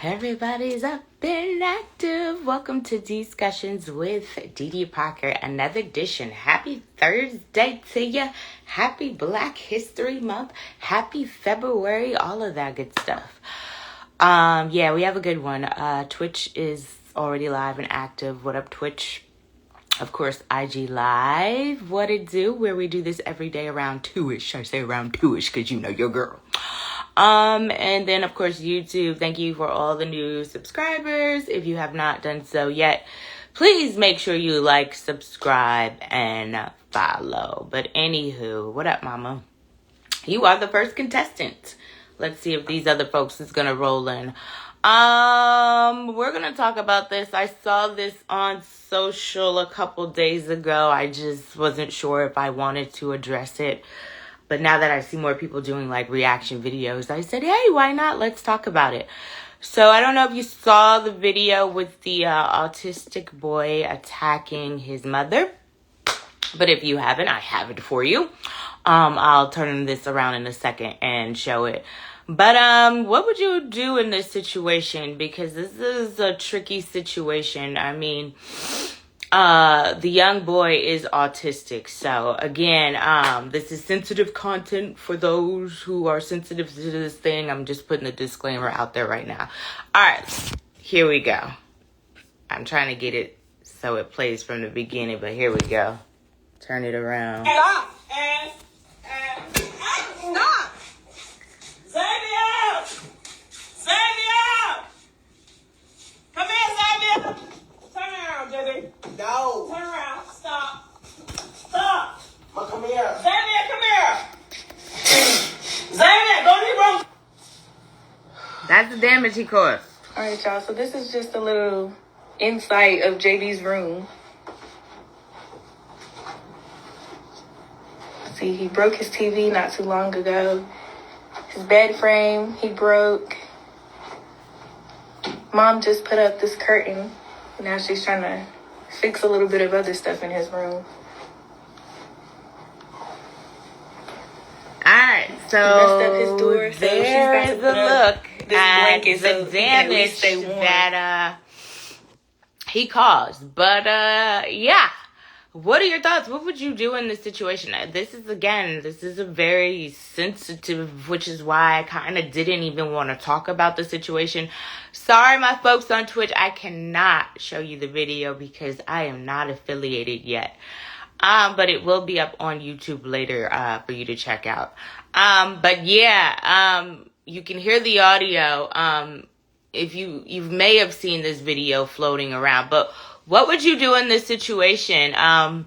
Everybody's up and active. Welcome to Discussions with Dee Parker, another edition. Happy Thursday to you. Happy Black History Month. Happy February. All of that good stuff. Yeah, we have a good one. Twitch is already live and active. What up, Twitch? Of course, IG Live. What it do? Where we do this every day around 2-ish. I say around 2-ish because you know your girl. And then of course YouTube. Thank you for all the new subscribers. If you have not done so yet, please make sure you like, subscribe, and follow. But anywho, what up, mama? You are the first contestant. Let's see if these other folks is gonna roll in. We're gonna talk about this. I saw this on social a couple days ago. I just wasn't sure if I wanted to address it. But now that I see more people doing like reaction videos, I said, hey, why not? Let's talk about it. So I don't know if you saw the video with the autistic boy attacking his mother. But if you haven't, I have it for you. I'll turn this around in a second and show it. But what would you do in this situation? Because this is a tricky situation. I mean, the young boy is autistic. So again, this is sensitive content for those who are sensitive to this thing. I'm just putting a disclaimer out there right now. All right, here we go. I'm trying to get it so it plays from the beginning, but here we go. Turn it around. Stop! Stop! Xavier! Xavier! Come here, Xavier! Turn around, Debbie. No. Turn around. Stop. Stop. Come here. Xavier, come here. Xavier, go to your room. That's the damage he caused. All right, y'all. So this is just a little insight of JB's room. See, he broke his TV not too long ago. His bed frame, he broke. Mom just put up this curtain. Now she's trying to fix a little bit of other stuff in his room. Alright, so messed up his door, so there she's is about to a put up look this at blanket so the he can at damage least stay warm. that he caused. But yeah, what are your thoughts? What would you do in this situation? This is a very sensitive, which is why I kind of didn't even want to talk about the situation. Sorry, my folks on Twitch, I cannot show you the video because I am not affiliated yet. But it will be up on YouTube later for you to check out. But yeah, you can hear the audio. If you may have seen this video floating around, but what would you do in this situation? I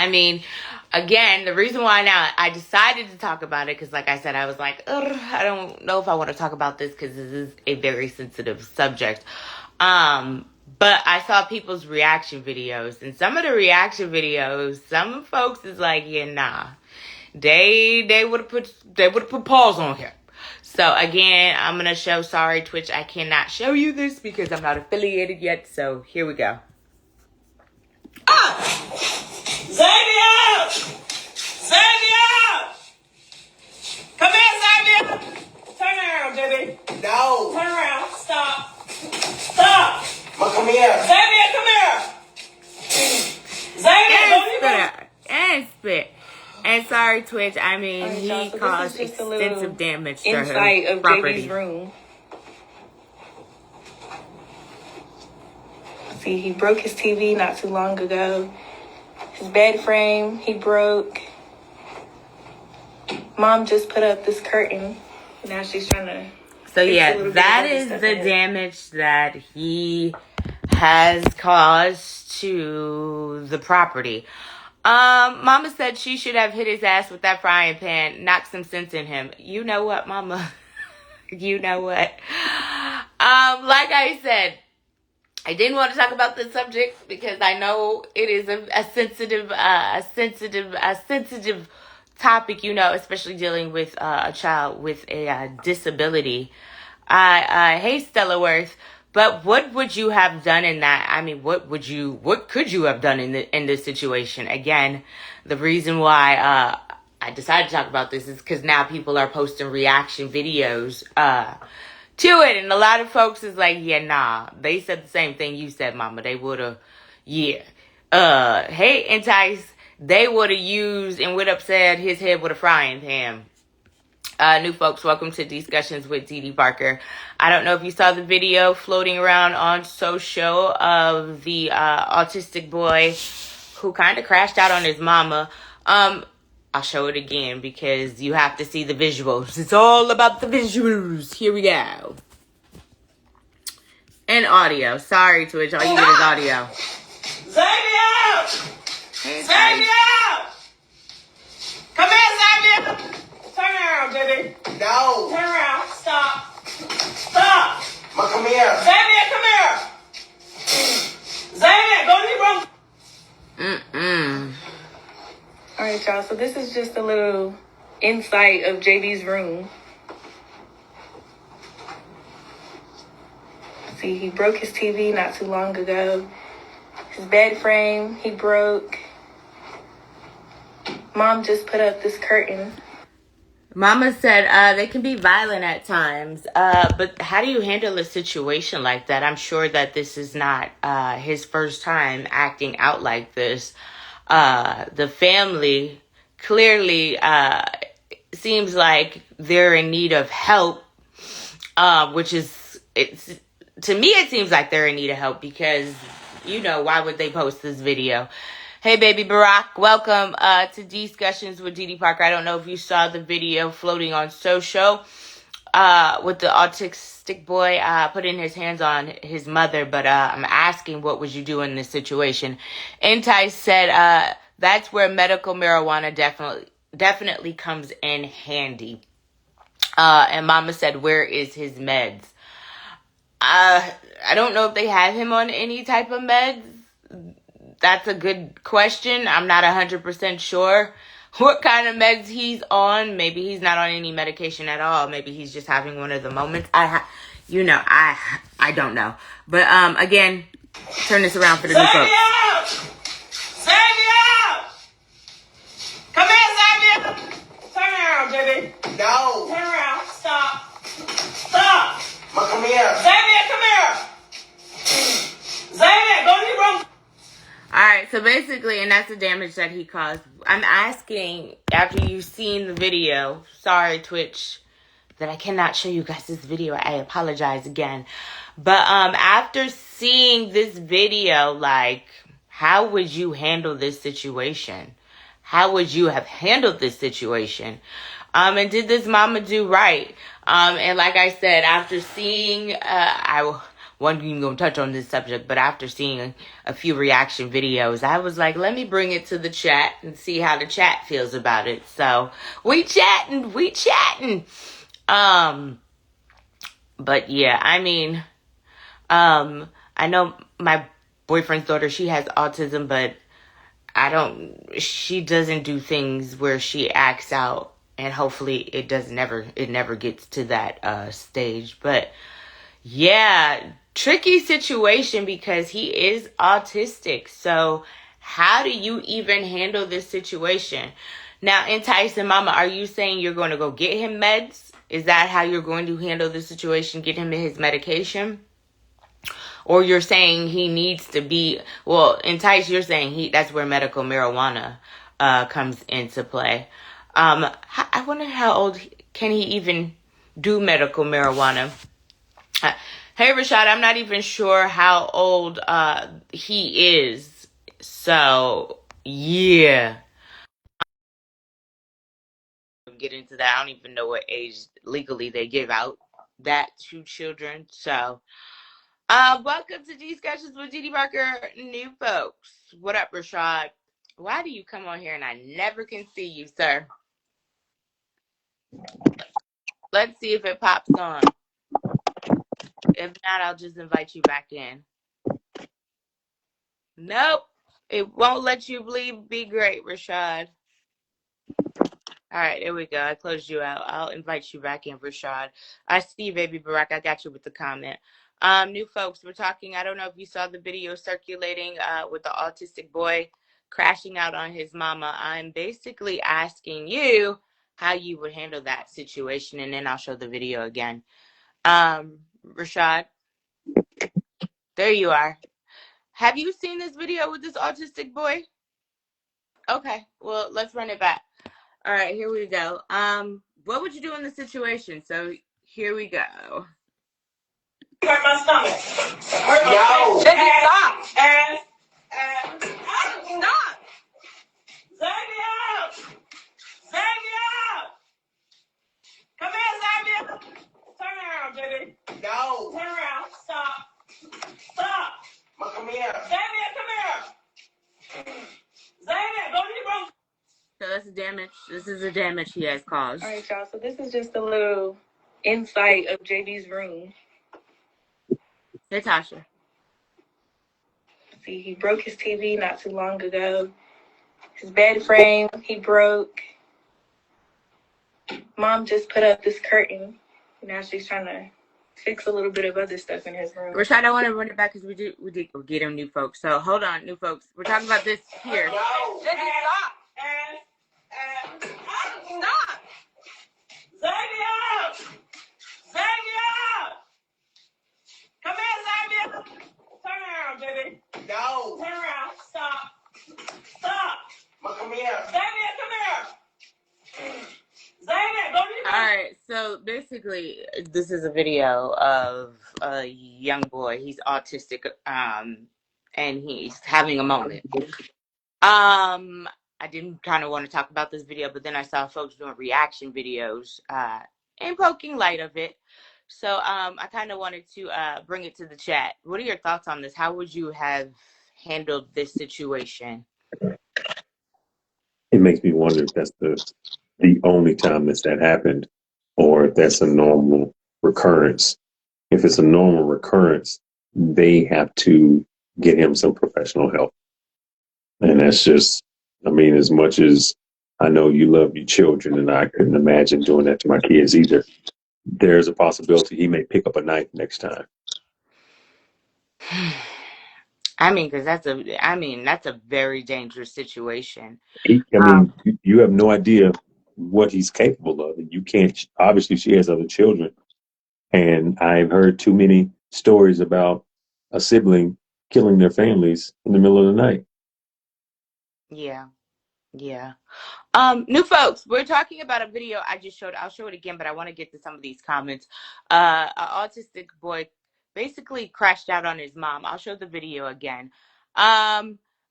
mean, again, the reason why now I decided to talk about it, because like I said, I was like, I don't know if I want to talk about this because this is a very sensitive subject. But I saw people's reaction videos, and some of the reaction videos, some folks is like, yeah, nah, they would have put pause on here. So again, I'm gonna show. Sorry, Twitch, I cannot show you this because I'm not affiliated yet. So here we go. Xavier! Xavier! Come here, Xavier! Turn around, Debbie. No. Turn around. Stop. Stop. Come here. Xavier, come here. Xavier, go to your room. And spit. And sorry, Twitch. I mean, Alright, y'all, he so caused this is just a little extensive damage to insight her of property. JB's room. See, he broke his TV not too long ago. His bed frame, he broke. Mom just put up this curtain. Now she's trying to... So yeah, that is the damage that he has caused to the property. Mama said she should have hit his ass with that frying pan, knocked some sense in him. You know what, mama? You know what? Like I said, I didn't want to talk about this subject because I know it is a sensitive topic, you know, especially dealing with a child with a disability. I hate Stella Worth, but what would you have done in that? I mean, what could you have done in this situation? Again, the reason why I decided to talk about this is because now people are posting reaction videos to it. And a lot of folks is like, yeah, nah. They said the same thing you said, Mama. They would have, yeah. Hey, Entice, they would have used and would have said his head with a frying pan. New folks, welcome to Discussions with Dee Dee Parker. I don't know if you saw the video floating around on social of the autistic boy who kind of crashed out on his mama. I'll show it again because you have to see the visuals. It's all about the visuals. Here we go. And audio. Sorry, Twitch. All you get is audio. Xavier! Hey, Xavier! Come here, Xavier! Turn around, baby. No. Turn around. Stop. Stop. Ma, come here. Xavier, come here. Xavier, go to your room. All right, y'all. So this is just a little insight of JB's room. See, he broke his TV not too long ago. His bed frame, he broke. Mom just put up this curtain. Mama said they can be violent at times, but how do you handle a situation like that? I'm sure that this is not his first time acting out like this. The family clearly seems like they're in need of help, which is, to me, it seems like they're in need of help because, why would they post this video? Hey, baby Barack, welcome to Discussions with Dee Dee Parker. I don't know if you saw the video floating on social with the autistic boy putting his hands on his mother, but I'm asking, what would you do in this situation? Entice said that's where medical marijuana definitely comes in handy. And Mama said, where is his meds? I don't know if they have him on any type of meds. That's a good question. I'm not 100% sure what kind of meds he's on. Maybe he's not on any medication at all. Maybe he's just having one of the moments. I don't know. But again, turn this around for the new folks. Xavier! Come here, Xavier! Turn around, baby. No. Turn around. Stop. Stop. Ma, come here. Xavier, come here. Xavier, go to your room. All right, so basically, and that's the damage that he caused. I'm asking, after you've seen the video, sorry, Twitch, that I cannot show you guys this video. I apologize again. But after seeing this video, how would you handle this situation? How would you have handled this situation? And did this mama do right? And like I said, after seeing, wasn't even going to touch on this subject, but after seeing a few reaction videos, I was like, let me bring it to the chat and see how the chat feels about it. So we chatting. But yeah, I know my boyfriend's daughter, she has autism, but she doesn't do things where she acts out, and hopefully it never gets to that stage. But yeah, tricky situation because he is autistic. So how do you even handle this situation? Now, Entice and Mama, are you saying you're going to go get him meds? Is that how you're going to handle the situation? Get him his medication? Or you're saying he needs to be, Entice, you're saying that's where medical marijuana comes into play. I wonder how old can he even do medical marijuana? Hey, Rashad, I'm not even sure how old he is. So, yeah. Get into that. I don't even know what age legally they give out that to children. So, welcome to Discussions with Dee Dee Parker, new folks. What up, Rashad? Why do you come on here and I never can see you, sir? Let's see if it pops on. If not, I'll just invite you back in. Nope. It won't let you be great, Rashad. All right, there we go. I closed you out. I'll invite you back in, Rashad. I see you, baby Barack. I got you with the comment. New folks, we're talking, I don't know if you saw the video circulating with the autistic boy crashing out on his mama. I'm basically asking you how you would handle that situation, and then I'll show the video again. Rashad, there you are. Have you seen this video with this autistic boy? Okay, well, let's run it back. All right, here we go. What would you do in the situation? So here we go. Hurt my stomach. Hurt my Yo. stomach. Stop. Stop. Xavier. Xavier. Come here, Xavier. Turn around, baby. No. Turn around. Stop. Stop. Come here. Xavier, come here. Xavier, go to your room. So that's the damage. This is the damage he has caused. All right, y'all. So this is just a little insight of JB's room. Hey, Tasha. See, he broke his TV not too long ago. His bed frame, he broke. Mom just put up this curtain. Now she's trying to fix a little bit of other stuff in his room. Rashad, I want to run it back because we did get him new folks. So hold on, new folks. We're talking about this here. No. Stop. Stop. Xavier. Xavier. Come here, Xavier. Turn around, baby. No. Turn around. Stop. Stop. Come here. Xavier, come here. Xavier, go to your room. All right, so basically, this is a video of a young boy. He's autistic, and he's having a moment. I didn't kind of want to talk about this video, but then I saw folks doing reaction videos, and poking light of it. So, I kind of wanted to bring it to the chat. What are your thoughts on this? How would you have handled this situation? It makes me wonder if that's the only time that happened, or if that's a normal recurrence. If it's a normal recurrence, they have to get him some professional help. And that's just, I mean, as much as I know you love your children, and I couldn't imagine doing that to my kids either, there's a possibility he may pick up a knife next time. I mean, because that's a very dangerous situation. You have no idea what he's capable of. And you can't, obviously she has other children. And I've heard too many stories about a sibling killing their families in the middle of the night. Yeah. New folks, we're talking about a video I just showed. I'll show it again, but I want to get to some of these comments. An autistic boy basically crashed out on his mom. I'll show the video again.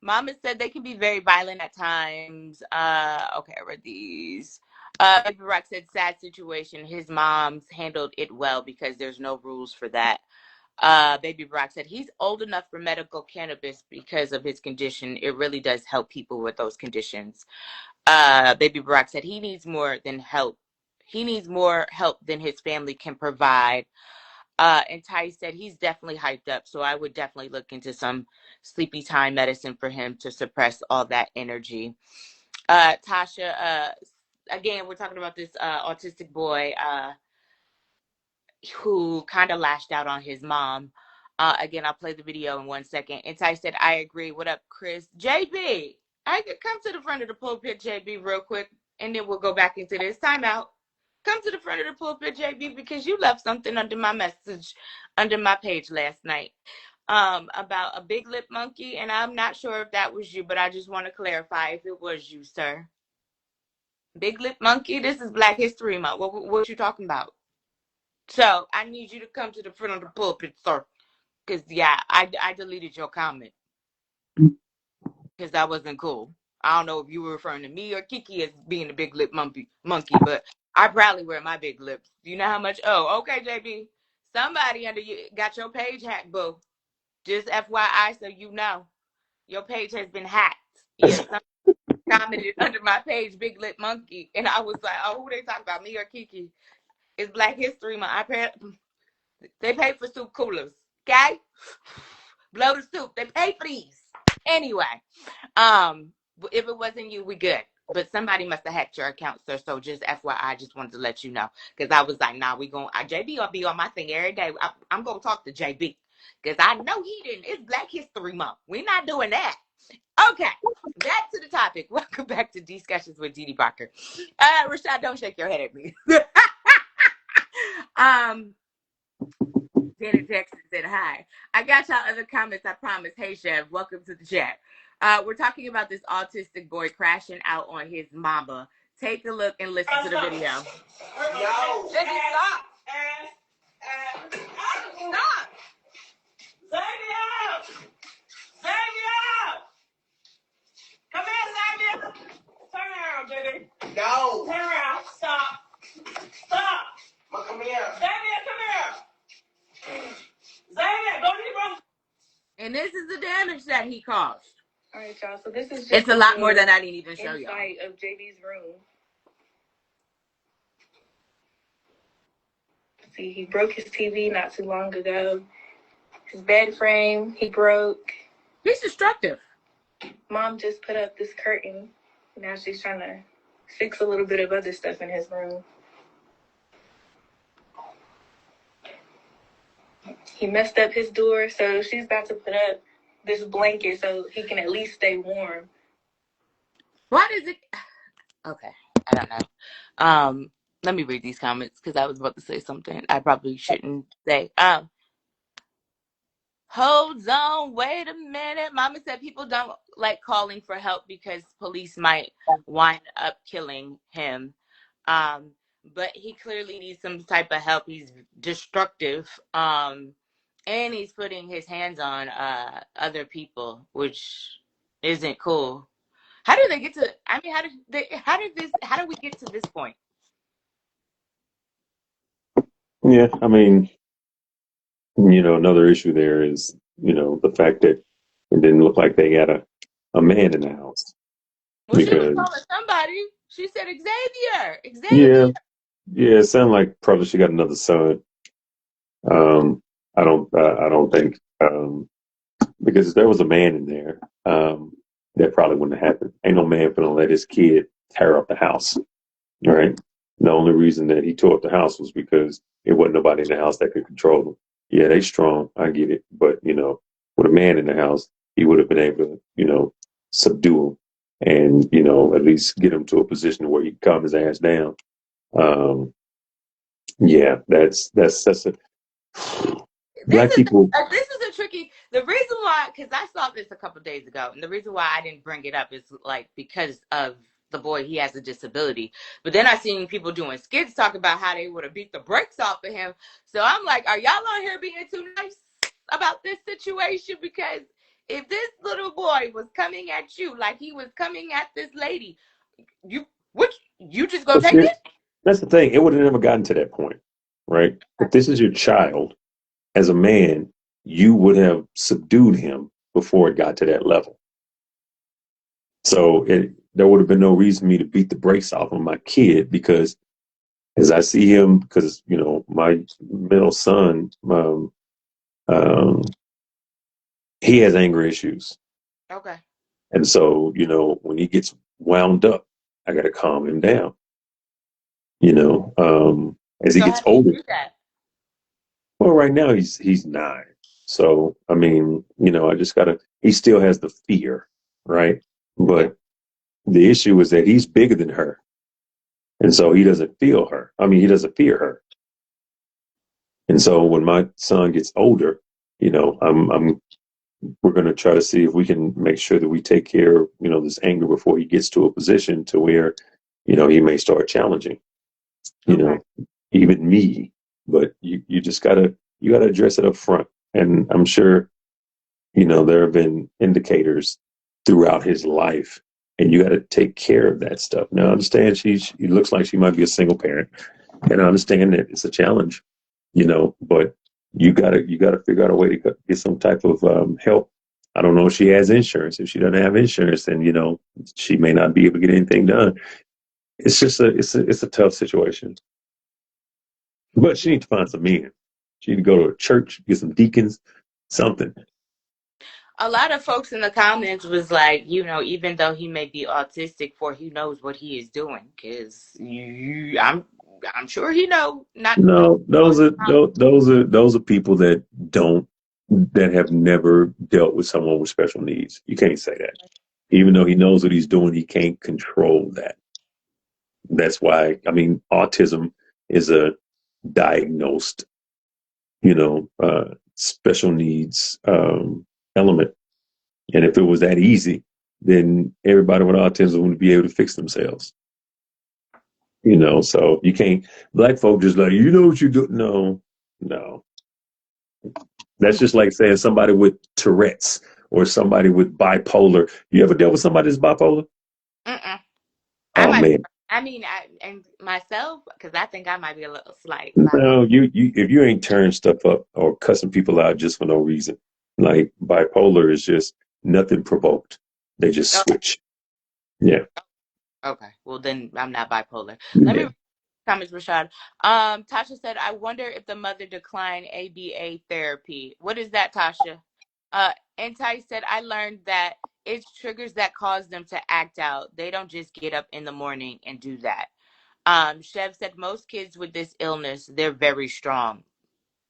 Mom has said they can be very violent at times. Okay, I read these. Baby Rock said, sad situation. His mom's handled it well because there's no rules for that. Baby Brock said he's old enough for medical cannabis because of his condition. It really does help people with those conditions. Baby Brock said he needs more than help. He needs more help than his family can provide. And Ty said he's definitely hyped up. So I would definitely look into some sleepy time medicine for him to suppress all that energy. Tasha, again, we're talking about this autistic boy who kind of lashed out on his mom. Again, I'll play the video in 1 second. And Ty said, I agree. What up, Chris? JB, I could come to the front of the pulpit, JB, real quick, and then we'll go back into this. Time out. Come to the front of the pulpit, JB, because you left something under my message, under my page last night, about a big lip monkey. And I'm not sure if that was you, but I just want to clarify if it was you, sir. Big lip monkey, this is Black History Month. What you talking about? So I need you to come to the front of the pulpit, sir. Because, yeah, I deleted your comment. Because that wasn't cool. I don't know if you were referring to me or Kiki as being a big lip monkey, but I proudly wear my big lips. Do you know how much? Oh, okay, JB. Somebody under you got your page hacked, boo. Just FYI, so you know. Your page has been hacked. Yes, somebody commented under my page, big lip monkey. And I was like, oh, who they talking about, me or Kiki? It's Black History Month. They pay for soup coolers, okay? Blow the soup. They pay for these. Anyway, if it wasn't you, we good. But somebody must have hacked your account, sir. So just FYI, just wanted to let you know. Because I was like, nah, JB gonna be on my thing every day. I'm gonna talk to JB. Because I know he didn't. It's Black History Month. We're not doing that. Okay, back to the topic. Welcome back to Discussions with Dee Dee Parker. Rashad, don't shake your head at me. Janet Jackson said hi. I got y'all other comments, I promise. Hey, Chef, welcome to the chat. We're talking about this autistic boy crashing out on his mama. Take a look and listen to the video. Yo. Jiggy, stop. Stop. Xavier! Xavier! Come here, Xavier! Turn around, Jiggy. No. Turn around. Stop. Stop. Ma, come here. Xavier, come here. Xavier, go to your room. And this is the damage that he caused. All right, y'all. So this is just It's a lot more than I didn't even show y'all. inside of JD's room. See, he broke his TV not too long ago. His bed frame, he broke. He's destructive. Mom just put up this curtain. Now she's trying to fix a little bit of other stuff in his room. He messed up his door, so she's about to put up this blanket so he can at least stay warm. Why does it? Okay, I don't know. Let me read these comments because I was about to say something I probably shouldn't say. Hold on, wait a minute. Mama said people don't like calling for help because police might wind up killing him. But he clearly needs some type of help. He's destructive. And he's putting his hands on other people, which isn't cool. How do they get to? I mean, how do we get to this point? Yeah, I mean, another issue there is, the fact that it didn't look like they had a man in the house. Well, she was Because, calling somebody. She said Xavier. yeah, it sounded like probably she got another son. I don't think, because if there was a man in there, that probably wouldn't have happened. Ain't no man gonna let his kid tear up the house, right? The only reason that he tore up the house was because it wasn't nobody in the house that could control them. Yeah, they strong, I get it, but with a man in the house, he would have been able to, subdue him and at least get him to a position where he can calm his ass down. Yeah, that's a black people. This is a tricky. The reason why, because I saw this a couple of days ago, and the reason why I didn't bring it up is like because of the boy. He has a disability. But then I seen people doing skits talk about how they would have beat the brakes off of him. So I'm like, are y'all on here being too nice about this situation? Because if this little boy was coming at you like he was coming at this lady, you just gonna take it? That's the thing. It would have never gotten to that point, right? If this is your child, as a man, you would have subdued him before it got to that level. So there would have been no reason for me to beat the brakes off of my kid because as I see him, because, my middle son, he has anger issues. Okay. And so, when he gets wound up, I got to calm him down. As he gets older. Well, right now he's 9. So, I mean, I just he still has the fear, right? But the issue is that he's bigger than her. And so he doesn't feel her. I mean, he doesn't fear her. And so when my son gets older, we're going to try to see if we can make sure that we take care of, this anger before he gets to a position to where, he may start challenging, even me. But you just gotta address it up front. And I'm sure, there have been indicators throughout his life, and you got to take care of that stuff. Now, I understand it looks like she might be a single parent, and I understand that it's a challenge, but you gotta figure out a way to get some type of help. I don't know if she has insurance. If she doesn't have insurance, then she may not be able to get anything done. It's just it's a tough situation. But she needs to find some men. She need to go to a church, get some deacons, something. A lot of folks in the comments was like, even though he may be autistic, for he knows what he is doing, because I'm sure he know not. No, those are people that have never dealt with someone with special needs. You can't say that. Even though he knows what he's doing, he can't control that. That's why, I mean, autism is a diagnosed special needs element. And if it was that easy, then everybody with autism would be able to fix themselves. So you can't, black folk just like, what you do. No, no. That's just like saying somebody with Tourette's or somebody with bipolar. You ever dealt with somebody that's bipolar? Mm-mm. I Oh might. man. I mean, and myself, because I think I might be a little slight bipolar. No, you if you ain't turning stuff up or cussing people out just for no reason, like bipolar is just nothing provoked. They just Oh, switch. Yeah. okay. Well, then I'm not bipolar. Let me Yeah. read comments, Rashad. Tasha said, I wonder if the mother declined ABA therapy. What is that, Tasha? And Ty said, I learned that it's triggers that cause them to act out. They don't just get up in the morning and do that. Chev said, most kids with this illness, they're very strong.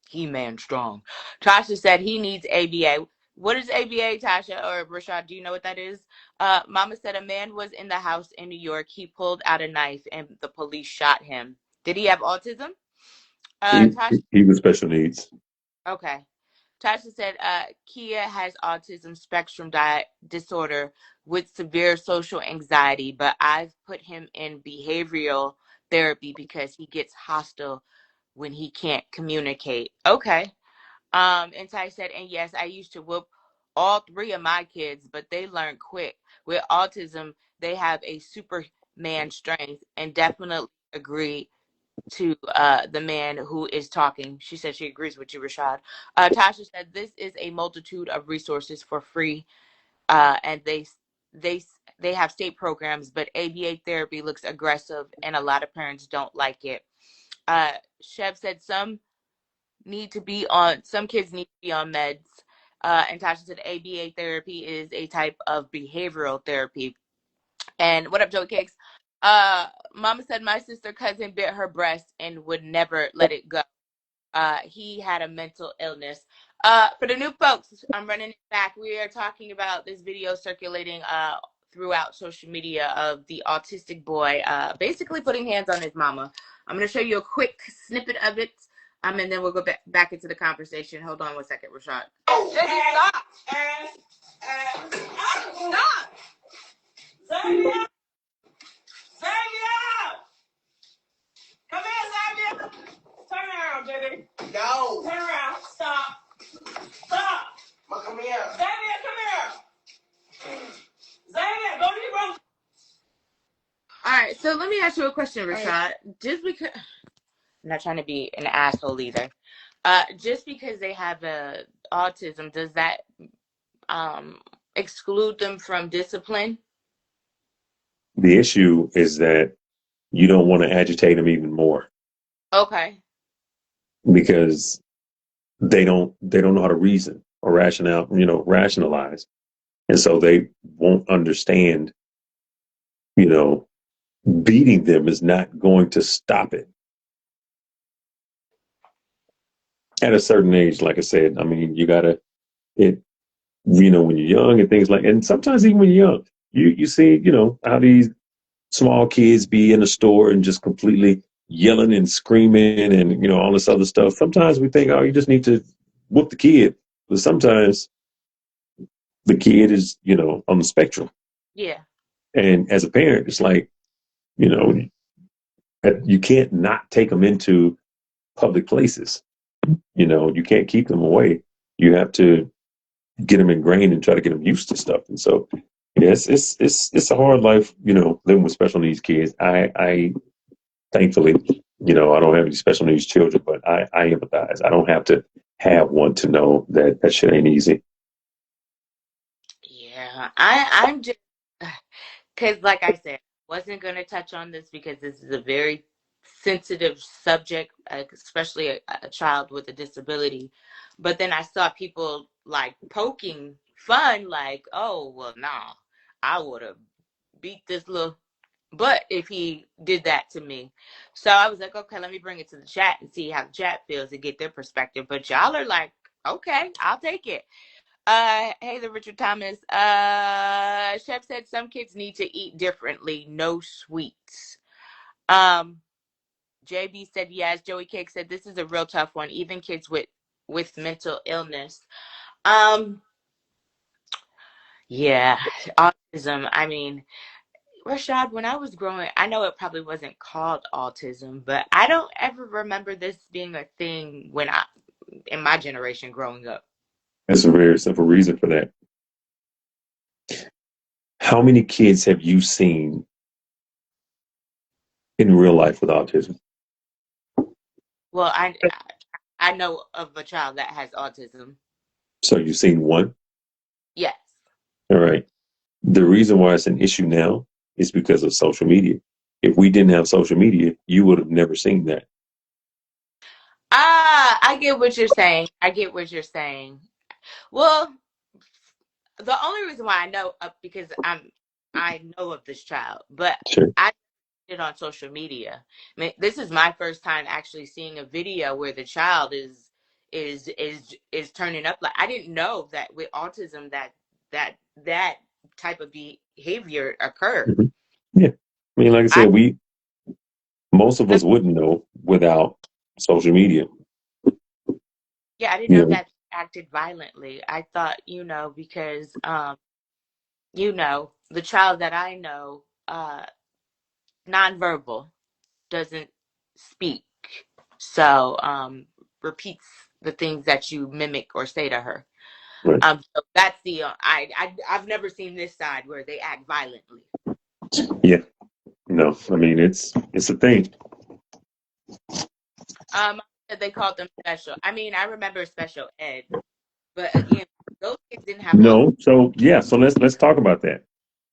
He-Man strong. Tasha said he needs ABA. What is ABA, Tasha or Rashad? Do you know what that is? Mama said a man was in the house in New York. He pulled out a knife and the police shot him. Did he have autism? He, Tasha, he was special needs. okay. Tasha said Kia has autism spectrum disorder with severe social anxiety, but I've put him in behavioral therapy because he gets hostile when he can't communicate. Okay. And Ty said, and yes, I used to whoop all three of my kids, but they learn quick. With autism, they have a superman strength, and definitely agree to the man who is talking. She said she agrees with you, Rashad. Tasha said this is a multitude of resources for free, and they they have state programs, but ABA therapy looks aggressive, and a lot of parents don't like it. Chev said some kids need to be on meds. And Tasha said ABA therapy is a type of behavioral therapy. And what up, Joey Cakes? Mama said my sister cousin bit her breast and would never let it go. He had a mental illness. For the new folks, I'm running it back. We are talking about this video circulating throughout social media of the autistic boy basically putting hands on his mama. I'm going to show you a quick snippet of it, and then we'll go back into the conversation. Hold on one second, Rashad. Just stop. Stop. Xavier. Xavier. Come here, Xavier. Turn around, baby. No. Turn around. Stop. Stop. Come here. Xavier, come here. Xavier, go to your room. All right, so let me ask you a question, Rashad. Right. Just because I'm not trying to be an asshole either. Just because they have autism, does that um, exclude them from discipline? The issue is that you don't want to agitate them even more Okay. because they don't know how to reason or rationalize. And so they won't understand, you know, beating them is not going to stop it. At a certain age, like I said, I mean, you gotta it, when you're young and things and sometimes even when you're young, you see, how these small kids be in the store and just completely yelling and screaming and, all this other stuff. Sometimes we think, oh, you just need to whoop the kid. But sometimes the kid is, on the spectrum. Yeah. And as a parent, it's like, you know, you can't not take them into public places. You can't keep them away. You have to get them ingrained and try to get them used to stuff. And so, yes, it's a hard life, living with special needs kids. I thankfully, I don't have any special needs children, but I empathize. I don't have to have one to know that that shit ain't easy. Yeah. I'm just because, like I said, wasn't going to touch on this because this is a very sensitive subject, especially a child with a disability. But then I saw people like poking fun, like, oh, well, nah, I would have beat this little butt if he did that to me. So I was like, okay, let me bring it to the chat and see how the chat feels and get their perspective. But y'all are like, okay, I'll take it. Hey, the Richard Thomas. Chef said some kids need to eat differently, no sweets. Um, JB said yes. Joey Cake said this is a real tough one. Even kids with with mental illness. Um, yeah, autism. I mean, Rashad, when I was growing, I know it probably wasn't called autism, but I don't ever remember this being a thing in my generation growing up. There's a very simple reason for that. How many kids have you seen in real life with autism? Well, I know of a child that has autism. So you've seen one? Yes. All right. The reason why it's an issue now is because of social media. If we didn't have social media, you would have never seen that. I get what you're saying. I get what you're saying. Well, the only reason why I know because I know of this child, but Sure. I did it on social media. I mean, this is my first time actually seeing a video where the child is turning up. Like I didn't know that with autism that type of behavior occurred. Mhm. Yeah. I mean, like I I said, most of us wouldn't know without social media. Yeah, I didn't You know know, that acted violently. I thought, because the child that I know, nonverbal, doesn't speak. So, repeats the things that you mimic or say to her. right. So that's I've never seen this side where they act violently. Yeah. No, I mean, it's a thing. Um, they called them special. I mean, I remember special ed, but again, those kids didn't have autism. No. So yeah, so let's talk about that.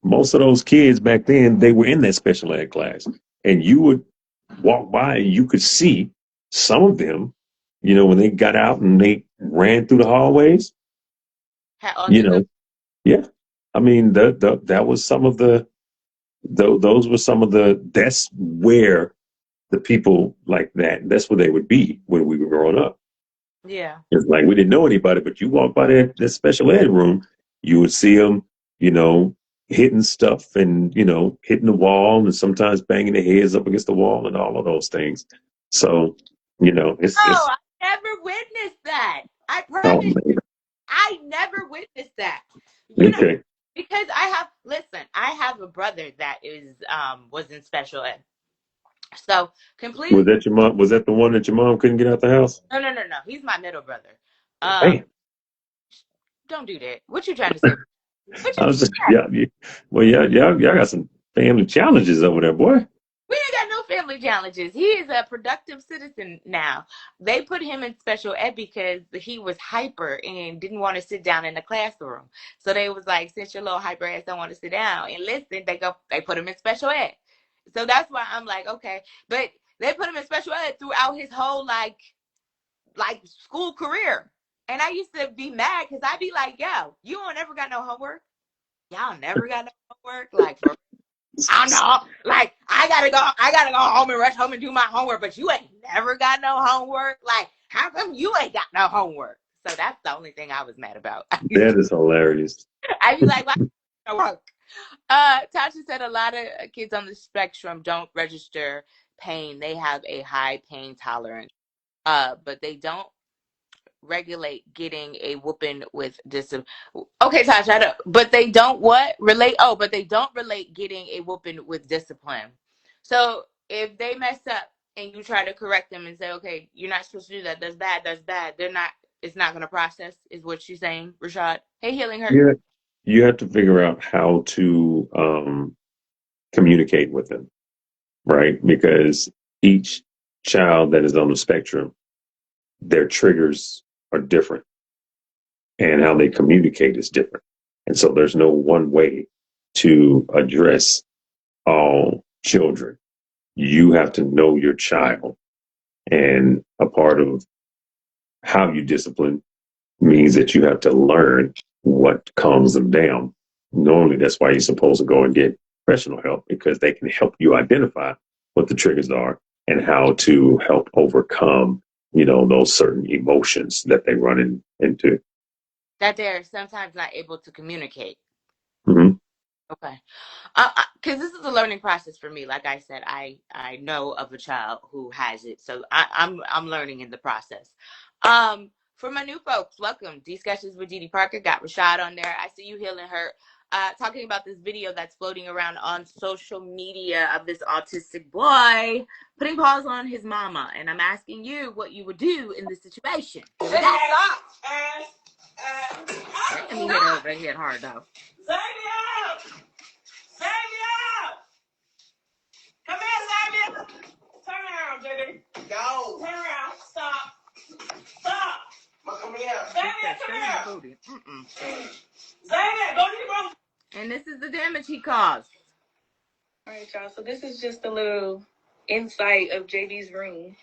Most of those kids back then, they were in that special ed class. And you would walk by and you could see some of them, when they got out and they ran through the hallways, Had you autism. know, yeah. I mean, that was some of those were some of that's where the people like that's where they would be when we were growing up. Yeah. It's like we didn't know anybody, but you walk by that special ed room, you would see them, you know, hitting stuff and, hitting the wall and sometimes banging their heads up against the wall and all of those things. So, it's, Oh, I never witnessed that. I oh promise man. I never witnessed that. You know, Okay. because I have a brother that was in special ed. So Was completely that your mom? Was that the one that your mom couldn't get out the house? no. He's my middle brother. Um, Damn. don't do that. What you trying to say? What I you was just, yeah. Well, y'all got some family challenges over there, boy. We ain't got no family challenges. He is a productive citizen now. They put him in special ed because he was hyper and didn't want to sit down in the classroom. So they was like, since your little hyper ass don't want to sit down and listen, they put him in special ed. So that's why I'm like, okay. But they put him in special ed throughout his whole like school career. And I used to be mad because I'd be like, yo, you don't ever got no homework. Y'all never got no homework. Like for I know. Like, I gotta go home and rush home and do my homework, but you ain't never got no homework. Like, how come you ain't got no homework? So that's the only thing I was mad about. That is hilarious. I'd be like, why no work? Tasha said a lot of kids on the spectrum don't register pain. They have a high pain tolerance. But they don't regulate getting a whooping with discipline. Okay, Tasha, but they don't what relate? Oh, but they don't relate getting a whooping with discipline. So if they mess up and you try to correct them and say, okay, you're not supposed to do that. That's bad. That's bad. They're not. It's not going to process. Is what she's saying, Rashad? Hey, healing hurt. Yeah. You have to figure out how to communicate with them, right? Because each child that is on the spectrum, their triggers are different and how they communicate is different. And so there's no one way to address all children. You have to know your child. And a part of how you discipline means that you have to learn what calms them down. Normally, that's why you're supposed to go and get professional help because they can help you identify what the triggers are and how to help overcome, those certain emotions that they run into. That they're sometimes not able to communicate. Mm-hmm. Okay. Because this is a learning process for me. Like I said, I know of a child who has it, so I'm learning in the process. For my new folks, welcome. Discussions with Didi Parker. Got Rashad on there. I see you healing her. Talking about this video that's floating around on social media of this autistic boy putting paws on his mama. And I'm asking you what you would do in this situation. Here we go. Damn, he hit hard though. Xavier! Xavier! Come here, Xavier! Turn around, JD. Go. Turn around. Stop. Stop. Come here. Xavier, come here. Xavier, go to the room. And this is the damage he caused. All right, y'all. So this is just a little insight of JD's room.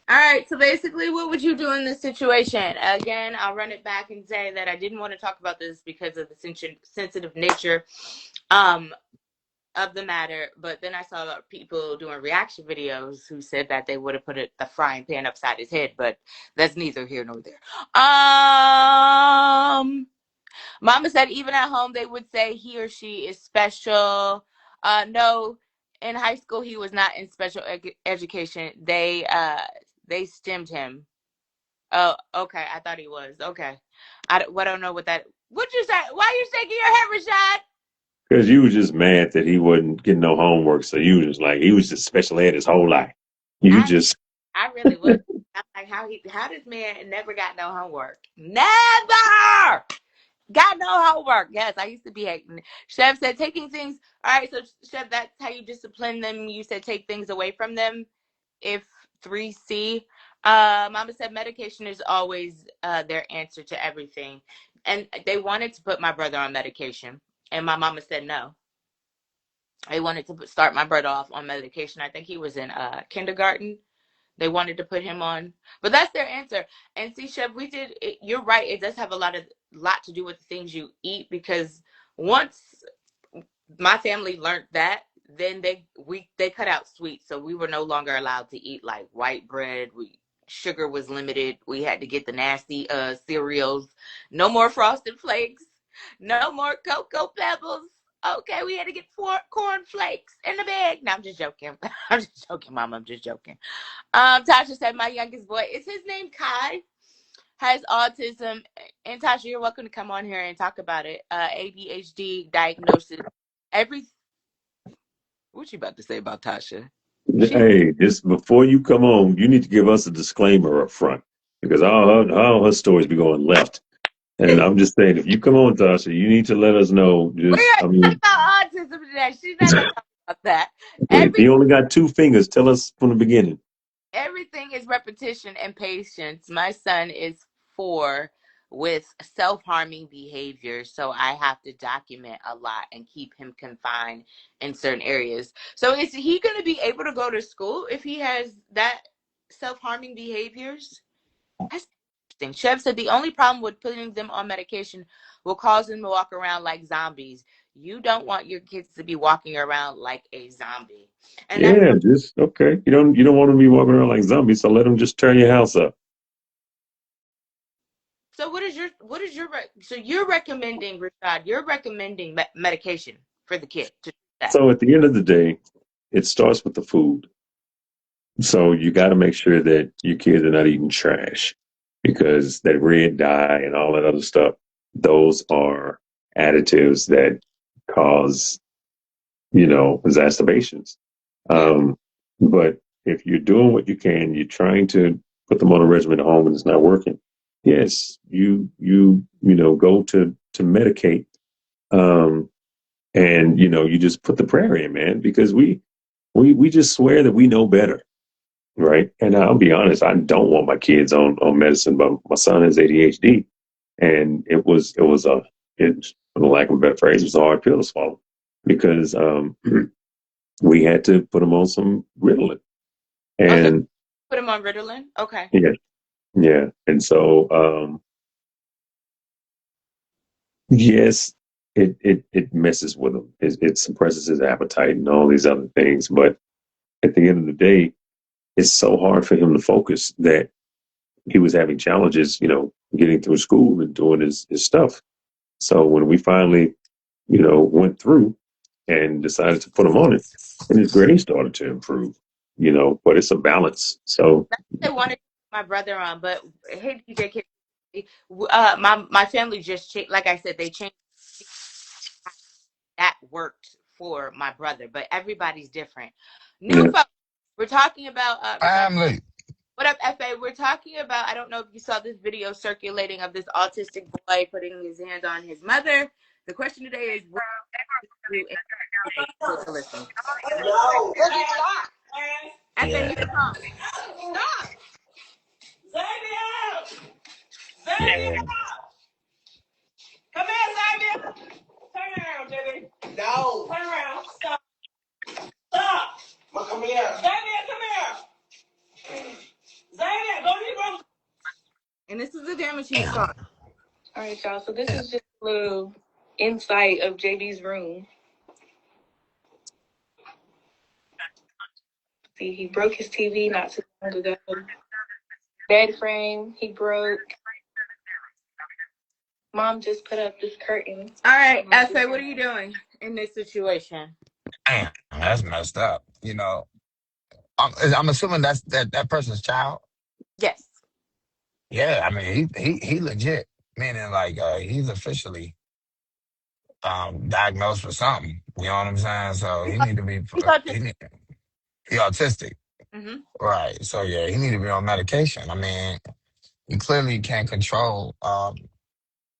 All right, so basically, what would you do in this situation? Again, I'll run it back and say that I didn't want to talk about this because of the sensitive nature of the matter, but then I saw people doing reaction videos who said that they would have put the frying pan upside his head, but that's neither here nor there. Mama said even at home they would say he or she is special. No, in high school he was not in special education. They stemmed him. Oh, okay. I thought he was. Okay. I don't know what that. What you say? Why are you shaking your head, Rashad? Because you was just mad that he wasn't getting no homework, so you was just like he was just special ed his whole life. I really was. I'm like, how this man never got no homework? Never got no homework. Yes, I used to be hating. Chef said taking things. All right, so Chef, that's how you discipline them. You said take things away from them. If 3C, Mama said medication is always their answer to everything, and they wanted to put my brother on medication, and my mama said no. They wanted to start my brother off on medication. I think he was in kindergarten. They wanted to put him on, but that's their answer. And see, Chef, you're right. It does have a lot to do with the things you eat, because once my family learned that, then they cut out sweets, so we were no longer allowed to eat like white bread. Sugar was limited. We had to get the nasty cereals. No more Frosted Flakes. No more Cocoa Pebbles. Okay, we had to get 4 corn flakes in the bag. No, I'm just joking. I'm just joking, Mom. I'm just joking. Tasha said my youngest boy, is his name Kai, has autism. And Tasha, you're welcome to come on here and talk about it. ADHD diagnosis. What you about to say about Tasha? Hey, just before you come on, you need to give us a disclaimer up front, because all her stories be going left. And I'm just saying, if you come on, Tasha, you need to let us know. We're talking about autism today. She's not going to talk about that. If he only got 2 fingers, tell us from the beginning. Everything is repetition and patience. My son is 4 with self-harming behavior, so I have to document a lot and keep him confined in certain areas. So is he going to be able to go to school if he has that self-harming behaviors? That's interesting. Chef said the only problem with putting them on medication will cause them to walk around like zombies. You don't want your kids to be walking around like a zombie. And yeah, just okay. You don't want them to be walking around like zombies, so let them just turn your house up. So so you're recommending, Rashad, you're recommending medication for the kid to do that. So at the end of the day, it starts with the food. So you got to make sure that your kids are not eating trash, because that red dye and all that other stuff, those are additives that cause, exacerbations. But if you're doing what you can, you're trying to put them on a regimen at home and it's not working. Yes, you go to medicate, and you just put the prayer in, man, because we just swear that we know better. Right. And I'll be honest, I don't want my kids on medicine, but my son has ADHD, and it was for the lack of a better phrase, it was a hard pill to swallow, because we had to put him on some Ritalin. And put him on Ritalin? Okay. Yeah. And so yes, it messes with him. It suppresses his appetite and all these other things. But at the end of the day, it's so hard for him to focus that he was having challenges, getting through school and doing his stuff. So when we finally, went through and decided to put him on it, and his grades started to improve. but it's a balance. So They wanted my brother on, but hey, DJ Kid, my family just changed. Like I said, they changed that worked for my brother, but everybody's different. New yeah, folks, we're talking about Rashad. Family. What up, FA? We're talking about. I don't know if you saw this video circulating of this autistic boy putting his hand on his mother. The question today is, what do you do? Take a listen. No. Stop. FA, Yeah. you talk. Stop. Xavier! Yeah. Xavier! Come here, Xavier! Turn around, JB. No. Turn around. Stop. Stop. Come here. Xavier, come here. Xavier, go to your room. And this is the damage he's Damn. caused. All right, y'all. So this is just a little insight of JB's room. See, he broke his TV not too long ago. Bed frame, he broke. Mom just put up this curtain. All right, FA, what are you doing in this situation? Damn. That's messed up. I'm assuming that's that person's child. Yes. Yeah, I mean he legit, meaning like he's officially diagnosed with something. You know what I'm saying? So he need to be He's autistic. he autistic, Mm-hmm. right? So yeah, he need to be on medication. I mean, he clearly can't control.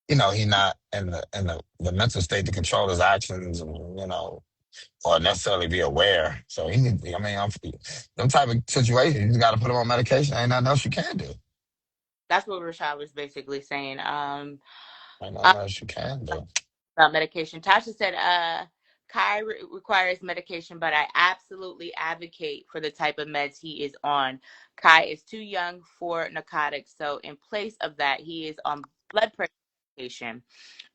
He not in the mental state to control his actions, or necessarily be aware. So he need. I mean, them type of situations, you just got to put him on medication. Ain't nothing else you can do. That's what Rashad was basically saying. Ain't Uh, nothing else you can do. about medication. Tasha said, Kai requires medication, but I absolutely advocate for the type of meds he is on. Kai is too young for narcotics, so in place of that, he is on blood pressure medication.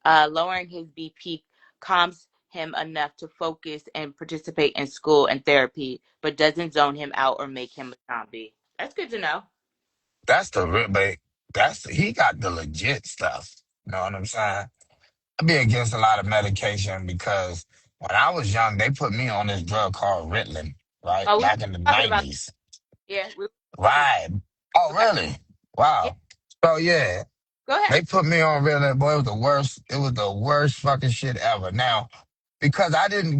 Lowering his BP calms him enough to focus and participate in school and therapy, but doesn't zone him out or make him a zombie. That's good to know. That's the real, but he got the legit stuff. You know what I'm saying? I be against a lot of medication because when I was young, they put me on this drug called Ritalin, right? Oh, we were Back in the talking about, 90s. yeah, we were talking Right. Oh, about, really? yeah, Wow. So yeah, go ahead. they put me on Ritalin. Boy, it was the worst. It was the worst fucking shit ever. Now, because I didn't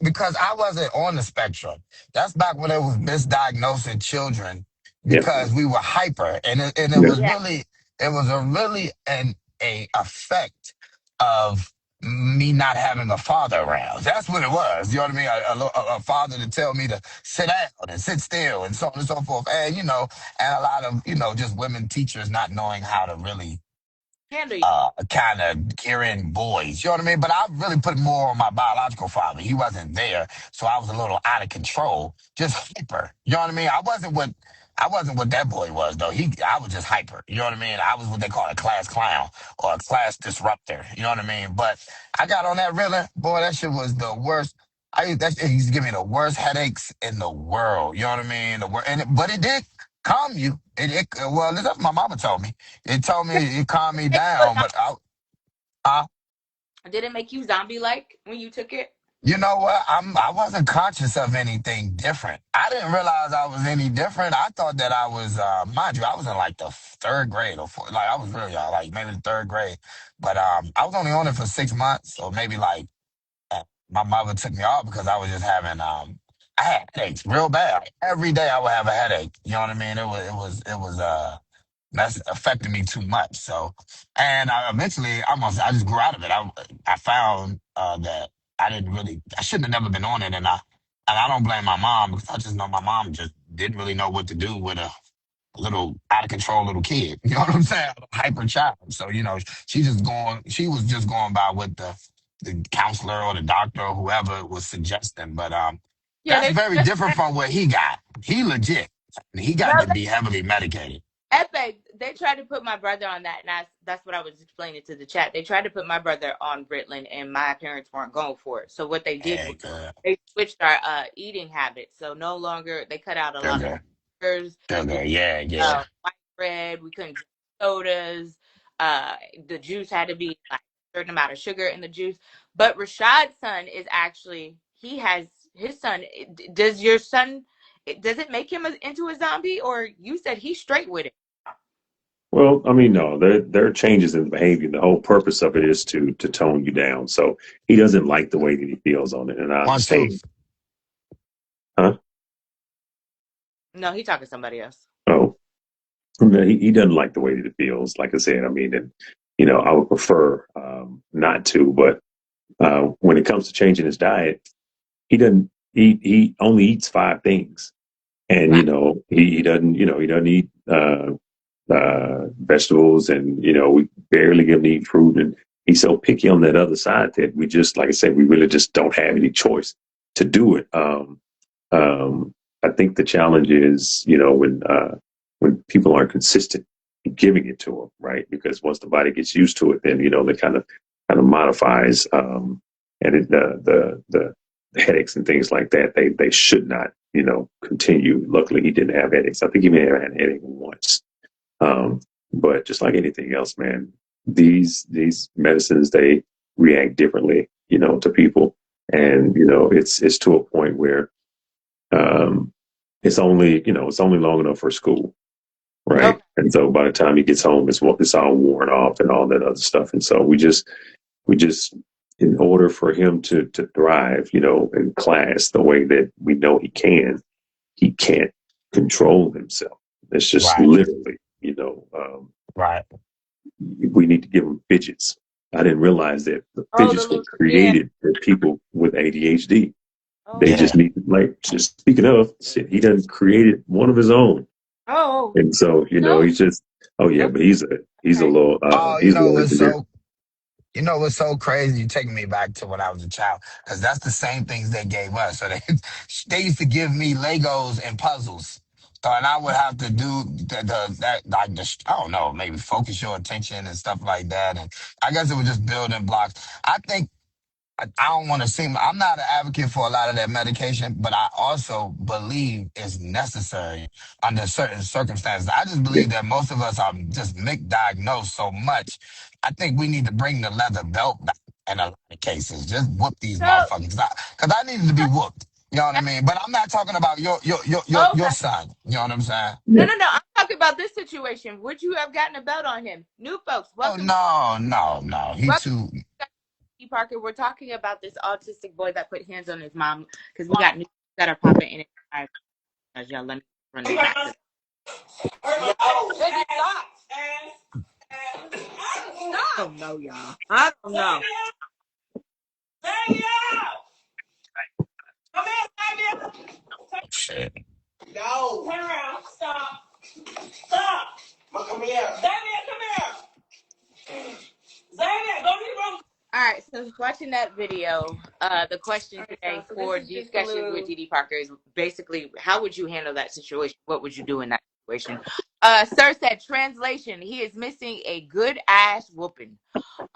because I wasn't on the spectrum. That's back when they was misdiagnosing children yeah, because we were hyper, and it yeah, was Yeah, really it was a really an a effect of me not having a father around. That's what it was. You know what I mean? A father to tell me to sit down and sit still and so on and so forth. And a lot of just women teachers not knowing how to really handle you. kind of carrying boys. You know what I mean? But I really put more on my biological father. He wasn't there, so I was a little out of control, just hyper. You know what I mean? I wasn't what that boy was though. I was just hyper. You know what I mean? I was what they call a class clown or a class disruptor. You know what I mean? But I got on that really, boy. That shit was the worst. That shit used to give me the worst headaches in the world. You know what I mean? But it did calm you. Well, that's what my mama told me. It told me it calmed me down, but I Did it make you zombie like when you took it? you know what? I wasn't conscious of anything different. I didn't realize I was any different. I thought that I was, mind you, I was in like the third grade or fourth, like I was really young, like maybe the third grade. But I was only on it for 6 months, or maybe like my mother took me off because I was just having I had headaches real bad. Like, every day I would have a headache. You know what I mean? It was that's affecting me too much. So, and eventually, I just grew out of it. I found that I shouldn't have never been on it, and I don't blame my mom because I just know my mom just didn't really know what to do with a little out of control little kid. You know what I'm saying? A hyper child. So she was just going by what the counselor or the doctor or whoever was suggesting. But Yeah, that's they very just different from what he got. He legit. He got no, to be heavily medicated. Epic. They tried to put my brother on that, and that's what I was explaining to the chat. They tried to put my brother on Ritalin, and my parents weren't going for it. So what they did was Heck, they switched our eating habits. So no longer they cut out a lot of sugar, sugars. We sugar. Yeah, yeah. white bread. We couldn't drink sodas. Uh, the juice had to be like a certain amount of sugar in the juice. But Rashad's son is actually he has his son. Does your son Does it make him into a zombie, or you said he's straight with it? Well, I mean, no, there are changes in behavior. The whole purpose of it is to tone you down. So he doesn't like the way that he feels on it, and I One, two. understand. Huh? No, he talking to somebody else. Oh, no, he doesn't like the way that it feels. Like I said, I mean, and I would prefer not to. But when it comes to changing his diet, he doesn't eat. He only eats five things, and Wow. he doesn't. He doesn't eat vegetables, and we barely give him to eat fruit, and he's so picky on that other side that we just, like I said, we really just don't have any choice to do it. Um, I think the challenge is, when people aren't consistent in giving it to them, right? Because once the body gets used to it, then they kind of modifies, and the headaches and things like that. They should not, continue. Luckily, he didn't have headaches. I think he may have had a headache once, um, but just like anything else, man, these medicines, they react differently, to people, and it's to a point where um, it's only long enough for school, right? Okay. And so by the time he gets home, it's all worn off and all that other stuff. And so we just in order for him to thrive, in class the way that we know he can't control himself. It's just Right, literally, right. we need to give him fidgets. I didn't realize that the Oh, the fidgets were little, yeah. created for people with ADHD. Oh, They okay. just Yeah. need, like, just speaking of shit, he done created one of his own. Oh, And so, no. he's just, oh yeah, No. but he's a Okay. little, Oh, he's a little engineer. you know what's so crazy? You're taking me back to when I was a child, because that's the same things they gave us. So they used to give me Legos and puzzles. So, and I would have to do I don't know, maybe focus your attention and stuff like that. And I guess it was just building blocks. I think I don't want to seem, I'm not an advocate for a lot of that medication, but I also believe it's necessary under certain circumstances. I just Yeah. believe that most of us are just misdiagnosed so much. I think we need to bring the leather belt back in a lot of cases. Just whoop these So, motherfuckers. Because I needed to be whooped. You know what I mean? But I'm not talking about your okay. son. You know what I'm saying? No, Yeah. no, no. I'm talking about this situation. Would you have gotten a belt on him? New folks, Oh welcome, no, no, no. He welcome too to Steve Parker. We're talking about this autistic boy that put hands on his mom because we got news that are popping in. Y'all, let me run this back to. No. Baby, stop. I Stop. don't know, y'all. I don't know. Xavier! Come here, Xavier! shit. No. Turn around. Stop. Stop. Come here. Xavier, come here. Xavier, go to the room. All right, so watching that video, the question today for discussions with DD Parker is basically how would you handle that situation? What would you do in that situation? Sir said, translation, he is missing a good ass whooping.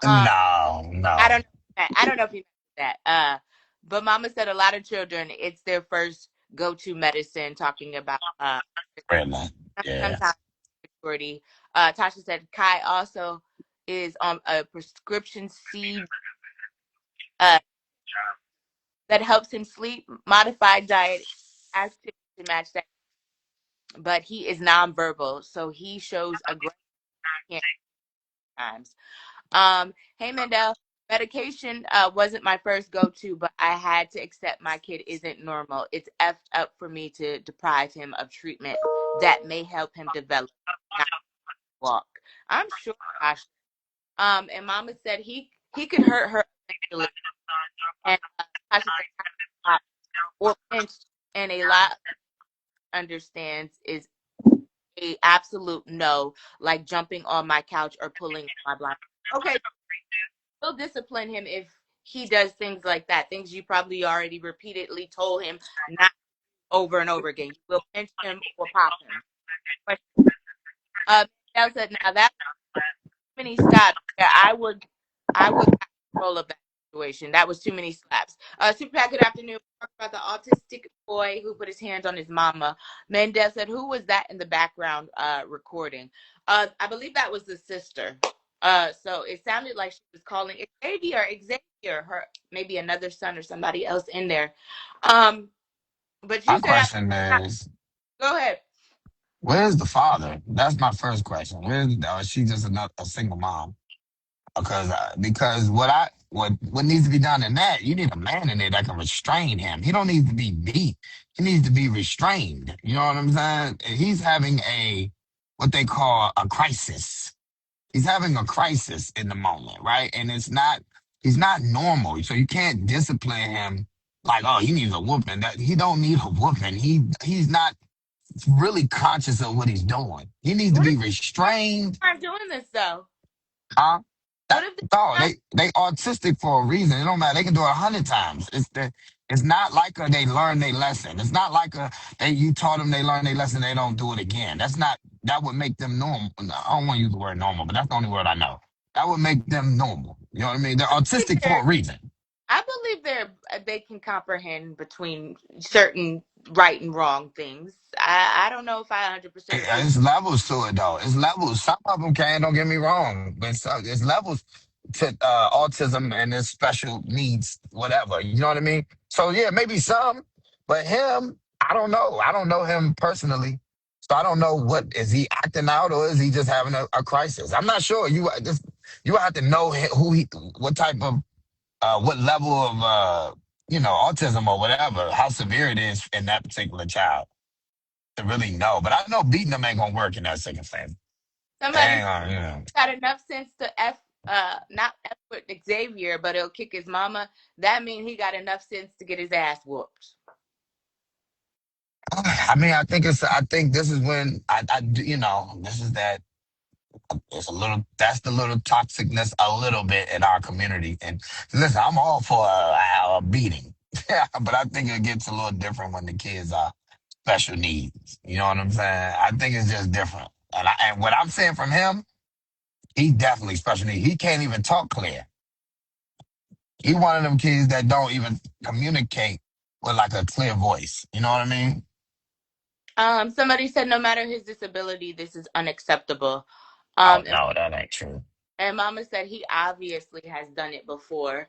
Uh, No, I no. don't know. I don't know if he meant that. But Mama said a lot of children, it's their first go-to medicine. Talking about Really. Yeah. sometimes maturity. Tasha said Kai also is on a prescription seed uh, that helps him sleep, modified diet, activity to match that. But he is nonverbal, so he shows aggression times. Hey Mendel, medication wasn't my first go-to, but I had to accept my kid isn't normal. It's effed up for me to deprive him of treatment that may help him develop, not walk. I'm sure, Tasha. And Mama said he could hurt her eventually, and Tasha said "Stop," or pinched, and a lot understands is a absolute no, like jumping on my couch or pulling my blind. Okay, we'll discipline him if he does things like that. Things you probably already repeatedly told him not over and over again. You will pinch him or pop him. Mel said, now that's too many slaps. Yeah, I would have control of that situation. That was too many slaps. Super Pat, good afternoon. Talk about the autistic boy who put his hands on his mama. Mendez said, who was that in the background recording? I believe that was the sister. So it sounded like she was calling Xavier, her maybe another son or somebody else in there. Um, But My you said, question is, go ahead. where's the father? That's my first question. Where's is she just a single mom? Because what needs to be done in that, you need a man in there that can restrain him. He don't need to be beat. He needs to be restrained. You know what I'm saying? And he's having a what they call a crisis. He's having a crisis in the moment, right? And he's not normal. So you can't discipline him like, oh, he needs a whooping. That he don't need a whooping. He's not really conscious of what he's doing. He needs to What if be they restrained. aren't doing this though? Huh? What That, if no, they're not? they autistic for a reason. It don't matter. They can do it 100 times. It's not like they learn their lesson. It's not like they you taught them they learn their lesson. They don't do it again. That would make them normal. No, I don't want to use the word normal, but that's the only word I know. That would make them normal. You know what I mean? They're autistic for a reason. I believe they can comprehend between certain right and wrong things. I don't know if I 100% agree. It's levels to it though. It's levels. Some of them can. Don't get me wrong, but it's levels to autism and his special needs, whatever. You know what I mean? So yeah, maybe some, but him, I don't know. I don't know him personally, so I don't know what is he acting out or is he just having a crisis. I'm not sure. You have to know what type of, what level of autism or whatever, how severe it is in that particular child to really know. But I know beating them ain't gonna work in that circumstance. Somebody Hang on, got enough sense to not F with Xavier, but he'll kick his mama. That means he got enough sense to get his ass whooped. I mean, I think this is when this is that. It's a little. That's the little toxicness a little bit in our community. And listen, I'm all for a beating, yeah, but I think it gets a little different when the kids are special needs. You know what I'm saying? I think it's just different. And what I'm saying from him, he definitely special needs. He can't even talk clear. He one of them kids that don't even communicate with like a clear voice. You know what I mean? Somebody said no matter his disability, this is unacceptable. Oh And, no, that ain't true. and Mama said he obviously has done it before.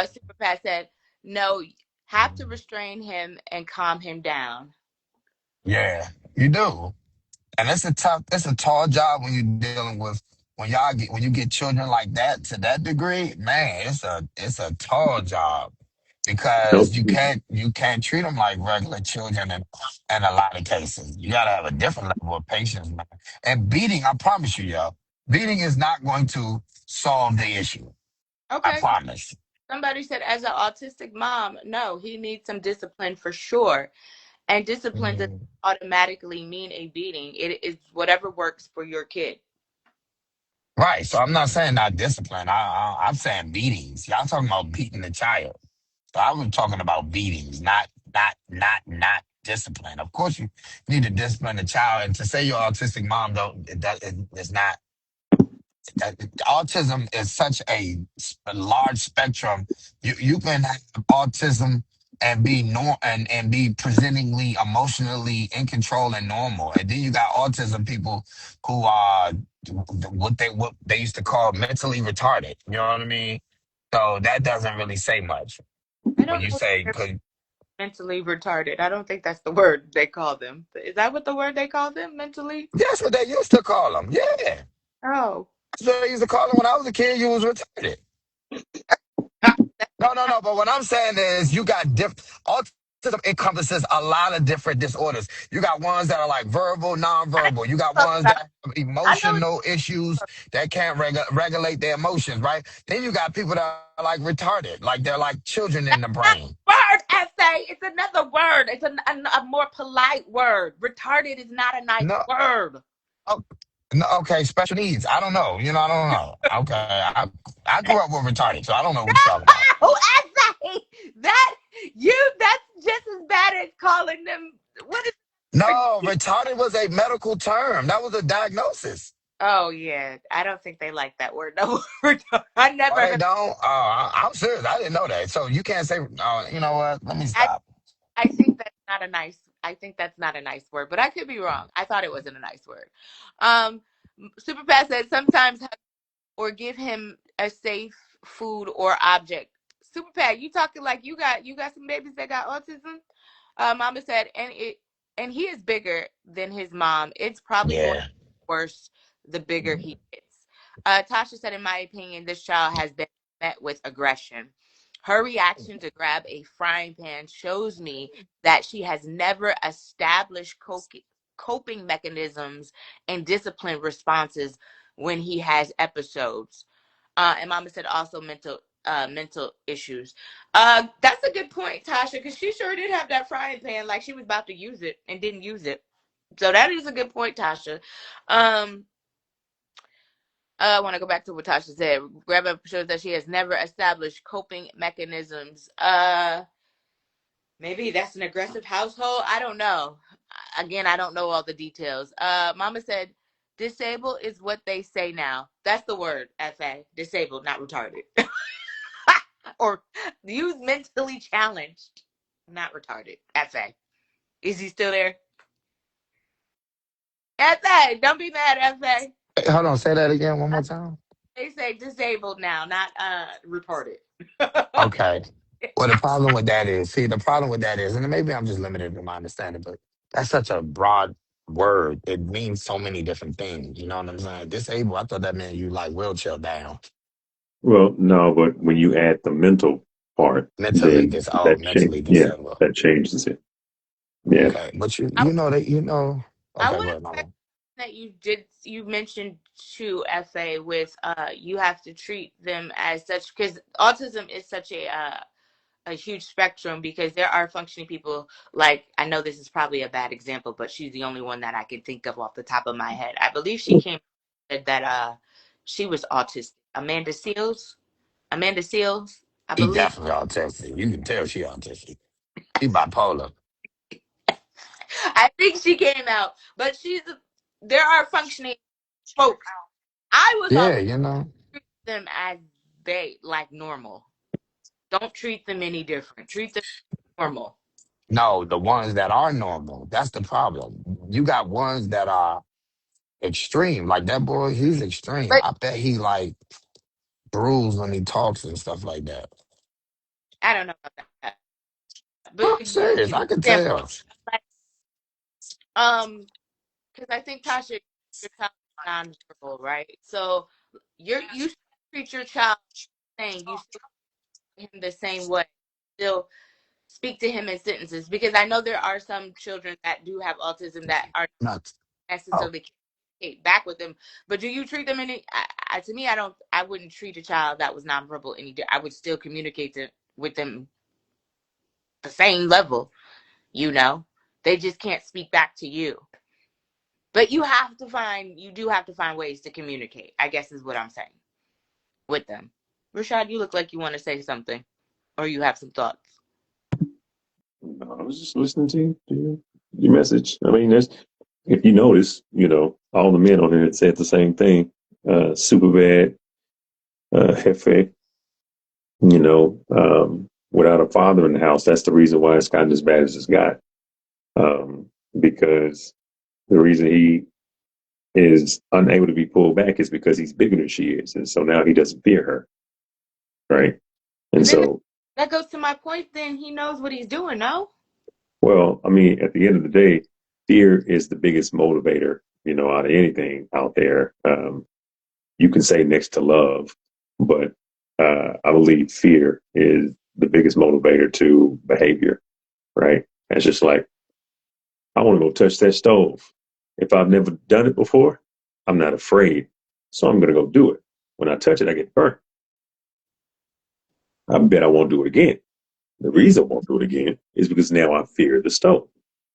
Super Pat said no, have to restrain him and calm him down. Yeah, you do. And it's a tall job when you're dealing with when you get children like that to that degree, man, it's a tall job Nope. because you can't treat them like regular children in a lot of cases. You gotta have a different level of patience, man. And beating, I promise you, yo, beating is not going to solve the issue. I Okay. promise. Somebody said as an autistic mom, no, he needs some discipline for sure. And discipline doesn't Mhm. automatically mean a beating. It is whatever works for your kid. Right. So I'm not saying not discipline. I'm saying beatings. Y'all talking about beating the child. So I was talking about beatings, not discipline. Of course, you need to discipline the child. And to say your autistic mom don't, it's not. Autism is such a large spectrum. You can have autism and be and be presentingly emotionally in control and normal, and then you got autism people who are what they used to call mentally retarded. You know what I mean? So that doesn't really say much I when don't you know if say they're because mentally retarded. I don't think that's the word they call them. Is that what the word they call them? Mentally? that's what they used to call them. Yeah, Oh. that's what they used to call them when I was a kid. You was retarded. Ah, No, no, no. But what I'm saying is, you got autism encompasses a lot of different disorders. You got ones that are like verbal, I nonverbal. You got know ones about that have I know emotional issues that can't regulate their emotions, right? Then you got people that are like retarded, like they're like children in that's the not brain. a word, essay. It's another word. It's a more polite word. Retarded is not a nice No, word. oh, no, okay, special needs. I don't know. I don't know. Okay, I grew up with retarded, so I don't know what you're talking about. No, essay. That's just as bad as calling them what is No, retarded was a medical term. That was a diagnosis. Oh yeah, I don't think they like that word. No, I Oh, never they heard. don't? I'm serious. I didn't know that. So you can't say, you know what? Let me I stop. I think that's not a nice. I think that's not a nice word, but I could be wrong. I thought it wasn't a nice word. Um, Super Pat said sometimes hug or give him a safe food or object. Super Pat, you talking like you got some babies that got autism? Mama said, and he is bigger than his mom. It's probably going to Yeah. be worse the bigger he gets. Tasha said, in my opinion, this child has been met with aggression. Her reaction to grab a frying pan shows me that she has never established coping mechanisms and disciplined responses when he has episodes. And Mama said also mental issues. That's a good point, Tasha, because she sure did have that frying pan like she was about to use it and didn't use it. So that is a good point, Tasha. Um, I want to go back to what Tasha said. Grandma shows that she has never established coping mechanisms. Maybe that's an aggressive household. I don't know. Again, I don't know all the details. Mama said, disabled is what they say now. That's the word, FA. Disabled, not retarded. Or use mentally challenged, not retarded. FA. Is he still there? FA, don't be mad, FA. Hey, hold on, say that again one more time. They say disabled now, not retarded. Okay. Well, the problem with that is, and maybe I'm just limited in my understanding, but that's such a broad word. It means so many different things. You know what I'm saying? Disabled, I thought that meant you like wheelchair down. Well, no, but when you add the mental part, then Mentally yeah, disabled. that changes it. Yeah. Okay. But you I, you know that you know I okay, would go ahead, expect mama. that you mentioned to FA with you have to treat them as such because autism is such a huge spectrum because there are functioning people like I know this is probably a bad example, but she's the only one that I can think of off the top of my head. I believe she came said that she was autistic. Amanda Seals, I He believe. definitely autistic. You can tell she autistic. He bipolar. I think she came out, but there are functioning folks. I was Yeah, always you know. treat them as they like normal. Don't treat them any different. Treat them normal. No, the ones that are normal. That's the problem. You got ones that are extreme. Like that boy, he's extreme. But I bet he like bruised when he talks and stuff like that. I don't know about that. I'm But serious. I can example, tell. like because I think Tasha, your child is nonverbal, right? So you still treat your child the same. You still treat him the same way. Still speak to him in sentences because I know there are some children that do have autism that are Not. Oh, necessarily communicate back with them. But do you treat them any? To me, I don't. I wouldn't treat a child that was nonverbal any. I would still communicate with them the same level. You know, they just can't speak back to you. But you do have to find ways to communicate, I guess is what I'm saying with them. Rashad, you look like you want to say something or you have some thoughts. No, I was just listening to your message. I mean, if you notice, all the men on here had said the same thing. Super bad, Hefe, without a father in the house, that's the reason why it's gotten as bad as it's got. Because the reason he is unable to be pulled back is because he's bigger than she is. And so now he doesn't fear her. Right. And And then so, that goes to my point, then he knows what he's doing, no? well, I mean, at the end of the day, fear is the biggest motivator, out of anything out there. You can say next to love, but I believe fear is the biggest motivator to behavior, right? It's just like, I want to go touch that stove. If I've never done it before, I'm not afraid. So I'm going to go do it. When I touch it, I get burnt. I bet I won't do it again. The reason I won't do it again is because now I fear the stove.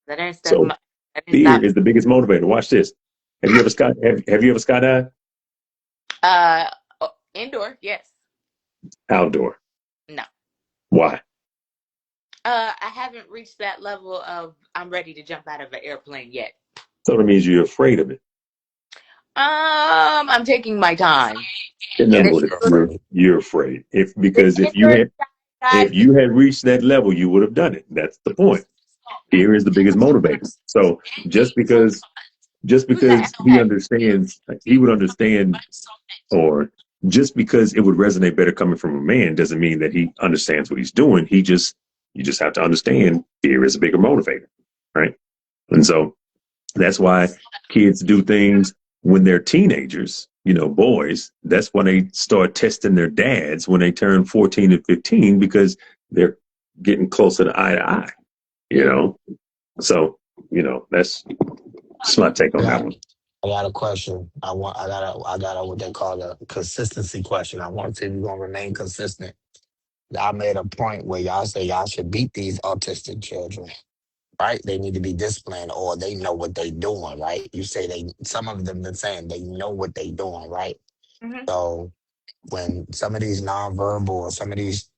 That didn't stop So that didn't fear stop. is the biggest motivator. Watch this. Have you ever skydived? Uh Indoor, yes. Outdoor. No. Why? I haven't reached that level of I'm ready to jump out of an airplane yet. So that means you're afraid of it. I'm taking my time. In other The, yes, words, you're you're afraid. you're afraid. the Because if you indoor had if guys, you had reached that level, you would have done it. That's the point. Fear is the biggest motivator. So just because just who's that? because he understands, he would understand, or just because it would resonate better coming from a man doesn't mean that he understands what he's doing. He just You just have to understand fear is a bigger motivator, right? And so that's why kids do things when they're teenagers, boys. That's when they start testing their dads when they turn 14 and 15 because they're getting closer to eye to eye, you know? So, that's my take I on that got, one. I got a question. I got a what they call a consistency question. I want to see if you're gonna remain consistent. Y'all made a point where y'all say y'all should beat these autistic children, right? They need to be disciplined or they know what they doing, right? You say some of them been saying they know what they doing, right? Hmm. So when some of these nonverbal or some of these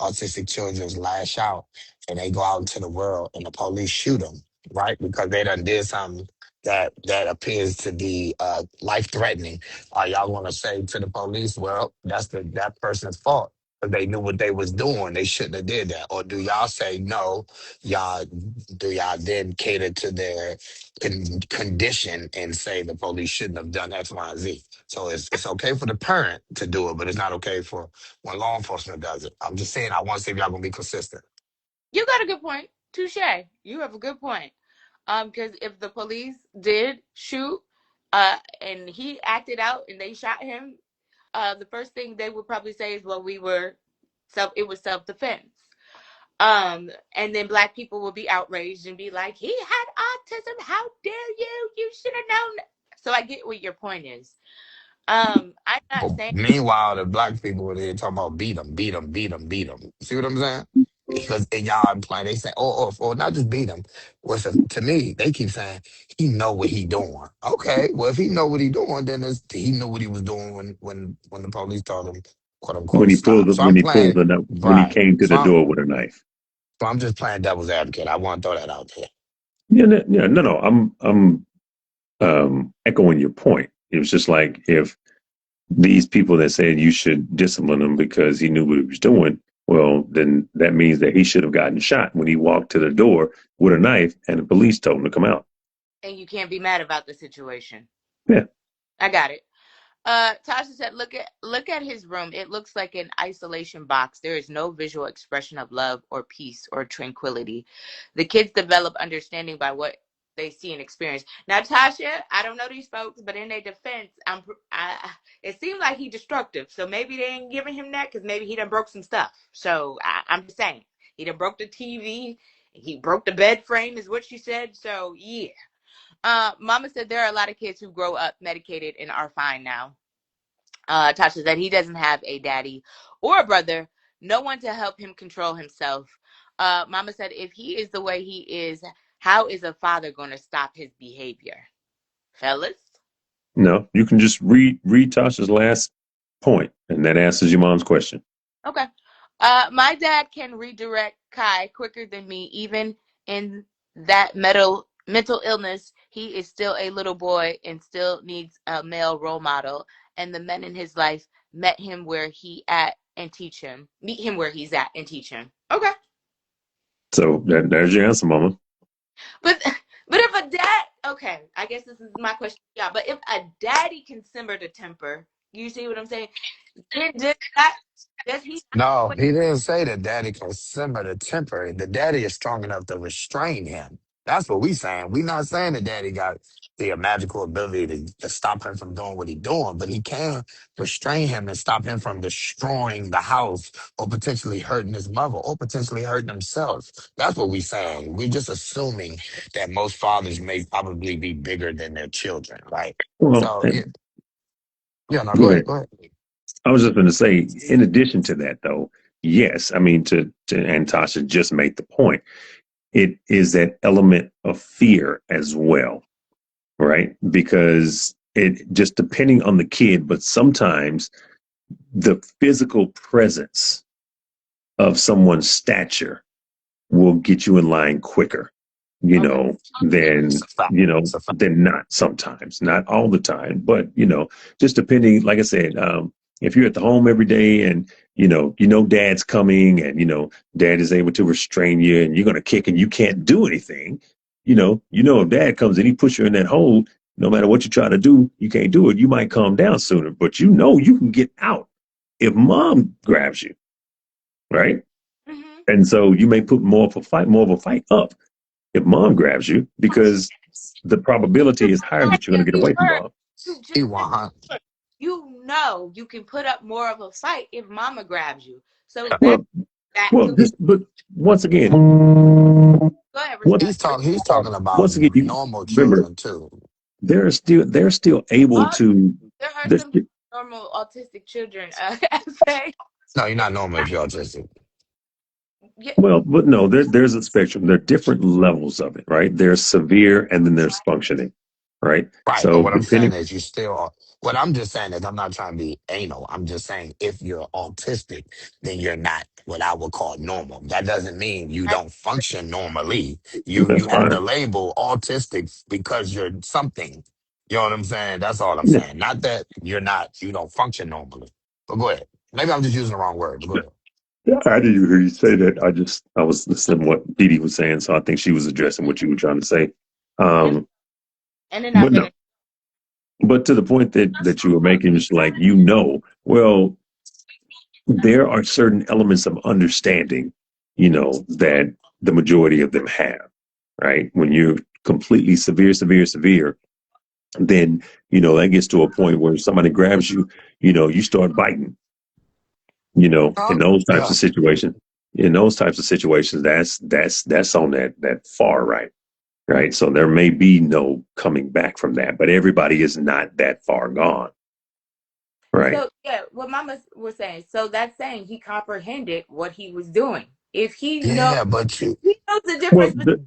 autistic children lash out and they go out into the world and the police shoot them, right? Because they done did something that appears to be life threatening. Are y'all gonna say to the police, well, that's that person's fault? 'Cause they knew what they was doing. They shouldn't have did that. Or do y'all say no? Y'all do y'all then cater to their condition and say the police shouldn't have done X, Y, and Z? So it's okay for the parent to do it, but it's not okay for when law enforcement does it. I'm just saying I want to see if y'all gonna be consistent. You got a good point. Touche. You have a good point. Because if the police did shoot, and he acted out and they shot him, the first thing they would probably say is, "Well, it was self defense." And then black people will be outraged and be like, "He had autism. How dare you? You should have known." So I get what your point is. I'm not But saying. meanwhile, the black people were there talking about beat them, beat them, beat them, beat them. See what I'm saying? Because in y'all implying they say, or not just beat him. To me, they keep saying he know what he doing. Okay, well if he know what he doing, then he knew what he was doing when the police told him, quote When unquote, he pulled stop. the, So when I'm he pulled playing the, when he right. came to So the I'm door with a knife. so I'm just playing devil's advocate. I want to throw that out there. Yeah, yeah, no. I'm echoing your point. It was just like if these people that said you should discipline him because he knew what he was doing, well, then that means that he should have gotten shot when he walked to the door with a knife and the police told him to come out. And you can't be mad about the situation. Yeah. I got it. Tasha said, look at his room. It looks like an isolation box. There is no visual expression of love or peace or tranquility. The kids develop understanding by what they see and experience. Now, Tasha, I don't know these folks, but in their defense, it seemed like he destructive. So maybe they ain't giving him that because maybe he done broke some stuff. So I'm just saying, he done broke the TV. He broke the bed frame, is what she said. So yeah. Mama said there are a lot of kids who grow up medicated and are fine now. Tasha said he doesn't have a daddy or a brother, no one to help him control himself. Mama said if he is the way he is, how is a father going to stop his behavior? Fellas? No, you can just read Tasha's last point, and that answers your mom's question. Okay. My dad can redirect Kai quicker than me, even in that mental illness. He is still a little boy and still needs a male role model. And the men in his life meet him where he's at and teach him. Okay. So there's your answer, Mama. But but if a dad, okay, I guess this is my question. Yeah, but if a daddy can simmer the temper, you see what I'm saying? Then does he not know No, what? he didn't say that daddy can simmer the temper. The daddy is strong enough to restrain him. That's what we saying. We not saying that daddy got the magical ability to stop him from doing what he doing, but he can restrain him and stop him from destroying the house or potentially hurting his mother or potentially hurting himself. That's what we saying. We're just assuming that most fathers may probably be bigger than their children, right? Well, So yeah, no, go go ahead, ahead. go ahead. I was just going to say, in addition to that, though, yes, I mean, and Tasha just made the point. It is that element of fear as well, right? Because it just depending on the kid, but sometimes the physical presence of someone's stature will get you in line quicker, Okay. than, It's a fact. It's a fact. than not sometimes, not all the time, but, just depending, like I said, if you're at the home every day and, dad's coming and, dad is able to restrain you and you're going to kick and you can't do anything, if dad comes and he puts you in that hole, no matter what you try to do, you can't do it. You might calm down sooner, but you can get out if mom grabs you, right? And so you may put more of a fight up if mom grabs you because the probability is higher that you're going to get away from mom. You He just said want. you know you can put up more of a fight if mama grabs you. So that Well, back well, to just but once again, go ahead, once He's talking about once again, you normal remember children too. they're still able Oh, to. there are They're some sti- normal autistic children. Say, No, you're not normal if you're autistic. yeah, well, but no, there's a spectrum. There are different levels of it, right? There's severe, and then there's functioning, right? Right, but So what I'm saying depending, is you still. What I'm just saying is I'm not trying to be anal. I'm just saying if you're autistic, then you're not what I would call normal. That doesn't mean you that's don't function normally. You that's have the fine. label autistic because you're something. You know what I'm saying? That's all I'm Yeah. saying. Not that you don't function normally. But go ahead. Maybe I'm just using the wrong word. But go ahead. Yeah, I didn't hear you say that. I was listening to what Dee Dee was saying, so I think she was addressing what you were trying to say. and Um, and then I but no, finished. but to the point that you were making, it's like well, there are certain elements of understanding, that the majority of them have, right? When you're completely severe, then that gets to a point where somebody grabs you, you start biting, in Oh, those types yeah. of situations. In those types of situations, that's on that far right. Right. So there may be no coming back from that, but everybody is not that far gone. Right. So yeah, what Mama was saying. So that's saying he comprehended what he was doing. If he know, Yeah, but you he knows the Well, difference.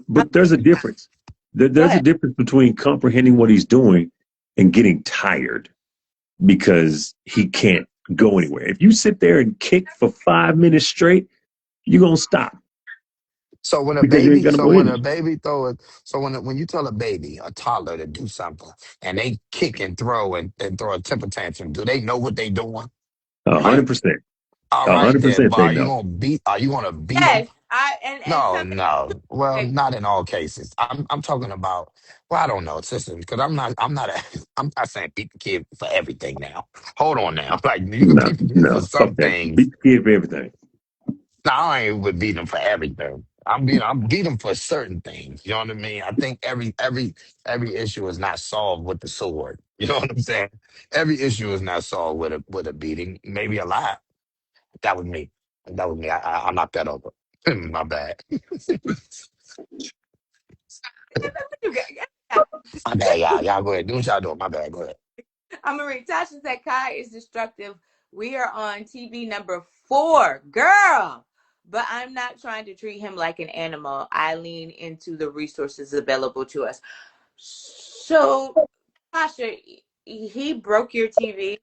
but there's a difference. Go There's a ahead. difference between comprehending what he's doing and getting tired because he can't go anywhere. If you sit there and kick for 5 minutes straight, you're gonna stop because you ain't got no more when a energy. baby throw it, so when you tell a baby, a toddler to do something and they kick and throw and throw a temper tantrum, do they know what they doing? A Right? hundred percent, All a right hundred then, percent. but They know. are you gonna beat them? Yes, I and No, some no. Well, okay, not in all cases. I'm talking about. Well, I don't know, sister, because I'm not I'm not saying beat the kid for everything now. Hold on now. Like you can No, beat the kid for no, fuck some that. things. Beat the kid for everything. No, I ain't would beat them for everything. I'm beat them for certain things. You know what I mean? I think every issue is not solved with the sword. You know what I'm saying? Every issue is not solved with a beating. Maybe a lie. That was me. That was me. I knocked that over. My bad. you got- My bad, y'all. Y'all go ahead. Do what y'all doing. My bad. Go ahead. I'm gonna read. Tasha said Kai is destructive. We are on TV number 4, girl. But I'm not trying to treat him like an animal. I lean into the resources available to us. So, Tasha, he broke your TV.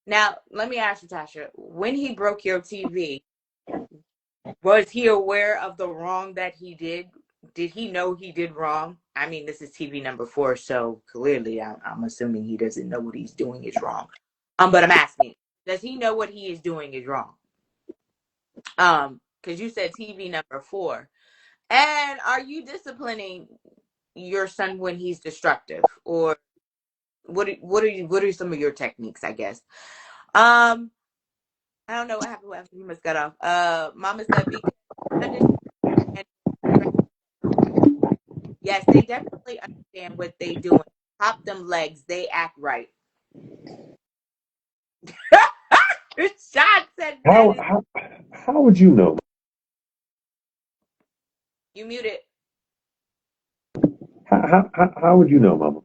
Now, let me ask you, Tasha, when he broke your TV, was he aware of the wrong that he did? Did he know he did wrong? I mean, this is TV number 4, so clearly I'm assuming he doesn't know what he's doing is wrong. But I'm asking, does he know what he is doing is wrong? Because you said TV number 4. And are you disciplining your son when he's destructive? Or what are some of your techniques, I guess? Um, I don't know what happened after he must got off. Mama said because understand. Yes, they definitely understand what they doing. Pop them legs, they act right. Shot said that How is how how would you know? you muted. How would you know, Mama?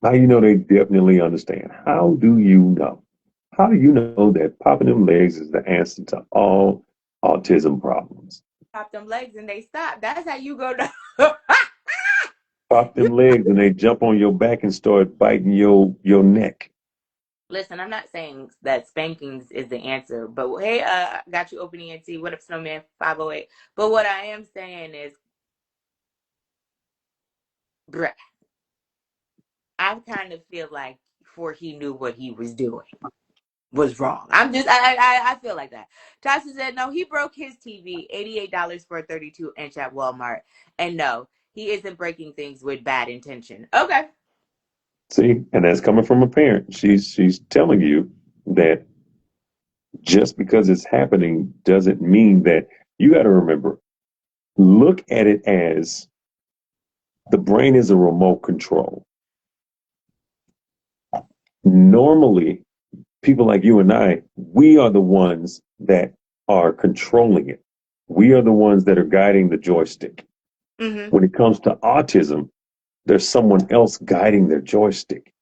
How you know they definitely understand? How do you know? How do you know that popping them legs is the answer to all autism problems? Pop them legs and they stop. That's how you go down. Pop You them legs and they jump on your back and start biting your neck. listen, I'm not saying that spankings is the answer, but hey, got you open ENT. What up, Snowman 508? But what I am saying is, bruh, I kind of feel like before he knew what he was doing was wrong. I feel like that. Tasha said no, he broke his TV, $88 for a 32-inch at Walmart, and no, he isn't breaking things with bad intention. Okay, See, and that's coming from a parent. She's telling you that just because it's happening doesn't mean that You got to remember, look at it as the brain is a remote control. Normally, people like you and I, we are the ones that are controlling it. We are the ones that are guiding the joystick. Mm-hmm. When it comes to autism, there's someone else guiding their joystick.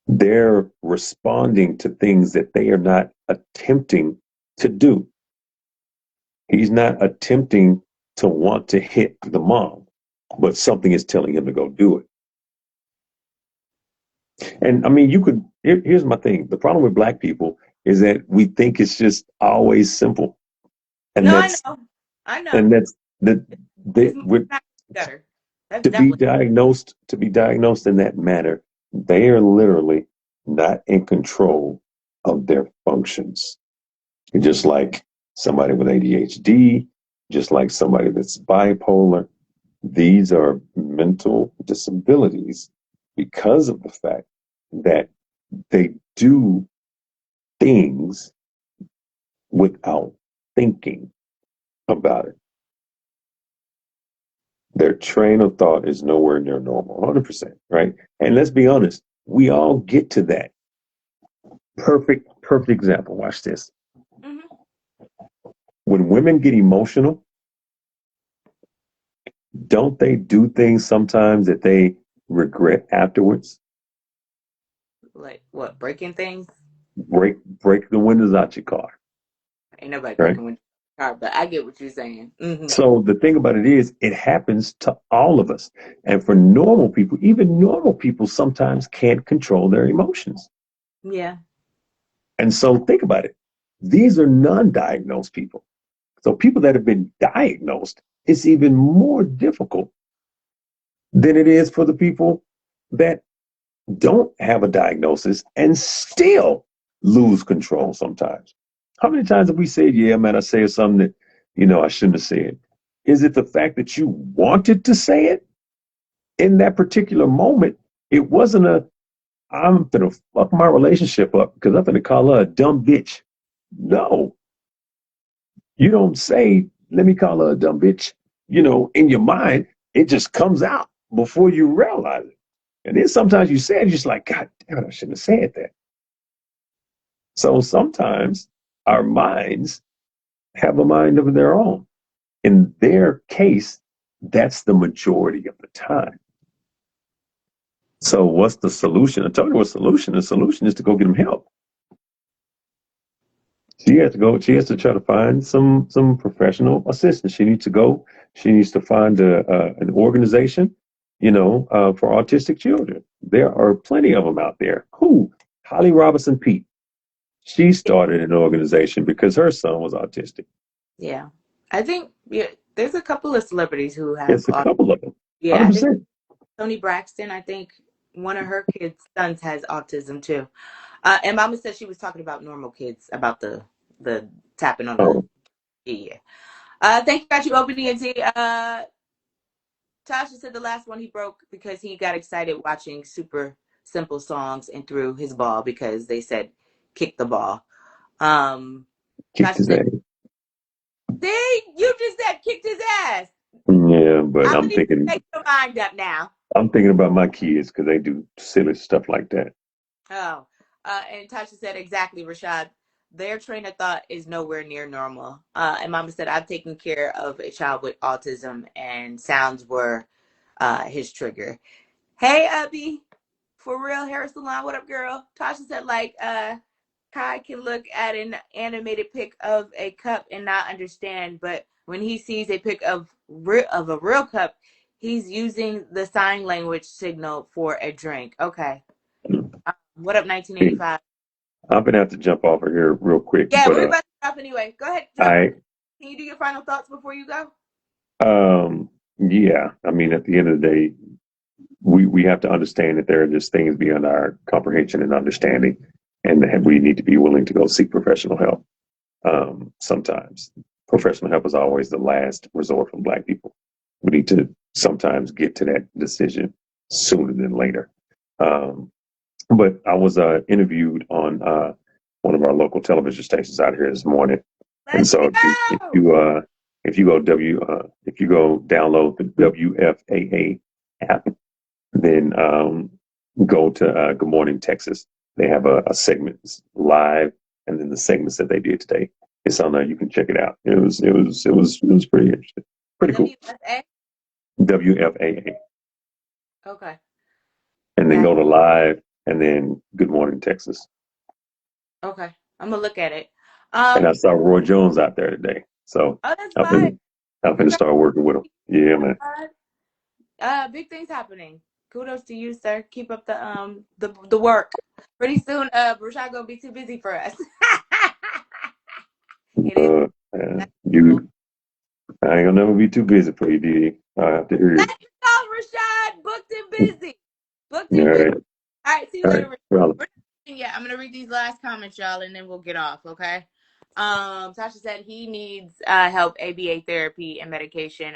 They're responding to things that they are not attempting to do. He's not attempting to want to hit the mom, but something is telling him to go do it. And I mean, here's my thing. The problem with Black people is that we think it's just always simple. And No, that's, I know. and that's, that, It's that more with, better. That's to be definitely. diagnosed, in that manner, they are literally not in control of their functions. Just like somebody with ADHD, just like somebody that's bipolar, these are mental disabilities because of the fact that they do things without thinking about it. Their train of thought is nowhere near normal, 100%, right? And let's be honest, we all get to that. Perfect example. Watch this. Mm-hmm. When women get emotional, don't they do things sometimes that they regret afterwards? Like what? Breaking things? Break the windows out your car, Ain't nobody right? breaking with your car, but I get what you're saying. Mm-hmm. So the thing about it is, it happens to all of us. And for normal people, even normal people sometimes can't control their emotions. Yeah. And so think about it. These are non-diagnosed people. So people that have been diagnosed, it's even more difficult than it is for the people that don't have a diagnosis and still lose control sometimes. How many times have we said, yeah, man, I said something that, I shouldn't have said? Is it the fact that you wanted to say it in that particular moment? It wasn't I'm going to fuck my relationship up because I'm going to call her a dumb bitch. No, you don't say, let me call her a dumb bitch. In your mind, it just comes out before you realize it. And then sometimes you say it, you're just like, God damn it, I shouldn't have said that. So sometimes our minds have a mind of their own. In their case, that's the majority of the time. So what's the solution? I told you what solution. The solution is to go get them help. She has to try to find some professional assistance. She needs to go. She needs to find an organization, for autistic children. There are plenty of them out there. Who? Holly Robinson Pete. She started an organization because her son was autistic. Yeah. I think there's a couple of celebrities who have It's a couple of them. yeah, I think 100%. Toni Braxton, I think one of her kids' sons has autism too. And Mama said she was talking about normal kids, about the tapping on the Oh, yeah. Thank you, got you opening it. Tasha said the last one he broke because he got excited watching super simple songs and threw his ball because they said kick the ball. kicked Tasha his said, ass. "See, you just said kicked his ass. Yeah, but I'm gonna need you to make your mind up now." I'm thinking about my kids because they do silly stuff like that. Oh, and Tasha said exactly, Rashad. Their train of thought is nowhere near normal. And Mama said, I've taken care of a child with autism, and sounds were his trigger. Hey, Abby, for real, hair salon. What up, girl? Tasha said, Kai can look at an animated pic of a cup and not understand, but when he sees a pic of a real cup, he's using the sign language signal for a drink. Okay. What up, 1985? I'm gonna have to jump off of here real quick, Yeah, but we're about to drop anyway. Go ahead, drop. I Can you do your final thoughts before you go? yeah, I mean, at the end of the day, we have to understand that there are just things beyond our comprehension and understanding, and that we need to be willing to go seek professional help. Sometimes professional help is always the last resort from Black people. We need to sometimes get to that decision sooner than later. Um, but I was interviewed on one of our local television stations out here this morning, And Let's so go. if you go download the WFAA app, then go to Good Morning Texas. They have a segment live, and then the segments that they did today. It's on there. You can check it out. It was pretty interesting, pretty cool. WFA. WFAA, Okay. and then Yeah. go to live, and then Good Morning Texas. Okay. I'm gonna look at it. And I saw Roy Jones out there today, so Oh, that's I'm fine. gonna I'm gonna start working with him. Yeah, man. Big things happening. Kudos to you, sir. Keep up the work. Pretty soon, Rashad gonna be too busy for us. It is. You, I ain't gonna never be too busy for you, Didi. I have to hear it. Let's go, Rashad. Booked and busy. Booked All and busy. right, All right, see you all right, later, Rashad. well, Yeah, I'm gonna read these last comments, y'all, and then we'll get off, okay? Tasha said he needs help, ABA therapy and medication.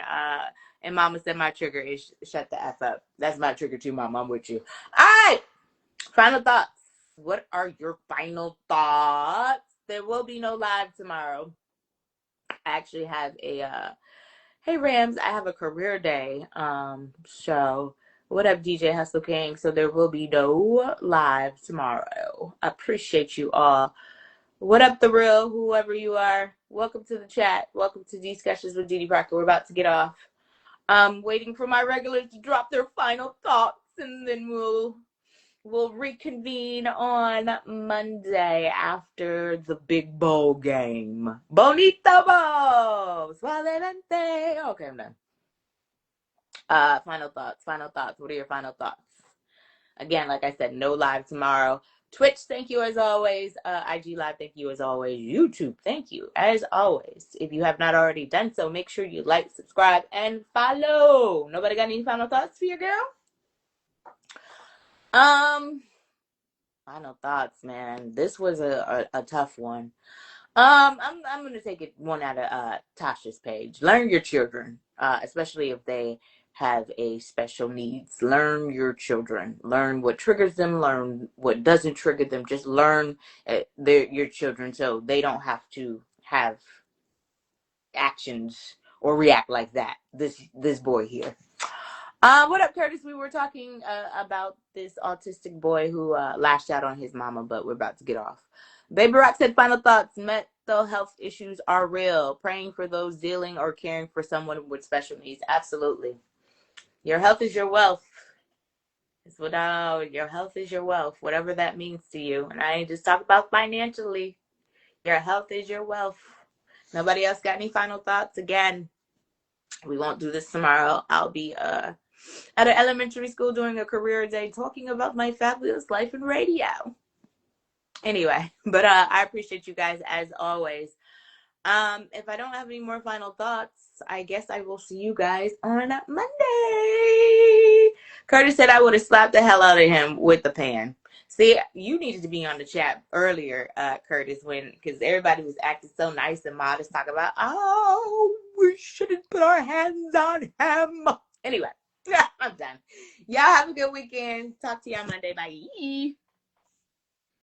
And Mama said my trigger is shut the F up. That's my trigger too, Mom. I'm with you. All right. Final thoughts. What are your final thoughts? There will be no live tomorrow. I actually have a hey Rams, I have a career day show. What up, DJ Hustle King? So there will be no live tomorrow. I appreciate you all. What up, The Real, whoever you are? Welcome to the chat. Welcome to Discussions with Didi Parker. We're about to get off. I'm waiting for my regulars to drop their final thoughts, and then we'll reconvene on Monday after the big bowl game. Bonito bowl! Suavemente. Okay, I'm done. Final thoughts. What are your final thoughts? Again, like I said, no live tomorrow. Twitch, thank you as always. IG Live, thank you as always. YouTube, thank you as always. If you have not already done so, make sure you like, subscribe, and follow. Nobody got any final thoughts for your girl? Final thoughts, man. This was a tough one. I'm gonna take it one out of Tasha's page. Learn your children, especially if they have a special needs. Learn your children. Learn what triggers them. Learn what doesn't trigger them. Just learn your children so they don't have to have actions or react like that. This boy here. What up, Curtis? We were talking about this autistic boy who lashed out on his mama, but we're about to get off. Baby Rock said, final thoughts. Mental health issues are real. Praying for those dealing or caring for someone with special needs. Absolutely. Your health is your wealth. It's what your health is your wealth, whatever that means to you. And I ain't just talk about financially. Your health is your wealth. Nobody else got any final thoughts? Again, we won't do this tomorrow. I'll be at an elementary school doing a career day talking about my fabulous life in radio. Anyway, but I appreciate you guys as always. If I don't have any more final thoughts, I guess I will see you guys on Monday. Curtis said I would have slapped the hell out of him with the pan. See, you needed to be on the chat earlier, Curtis, because everybody was acting so nice and modest, talking about, oh, we shouldn't put our hands on him. Anyway, I'm done. Y'all have a good weekend. Talk to y'all Monday. Bye.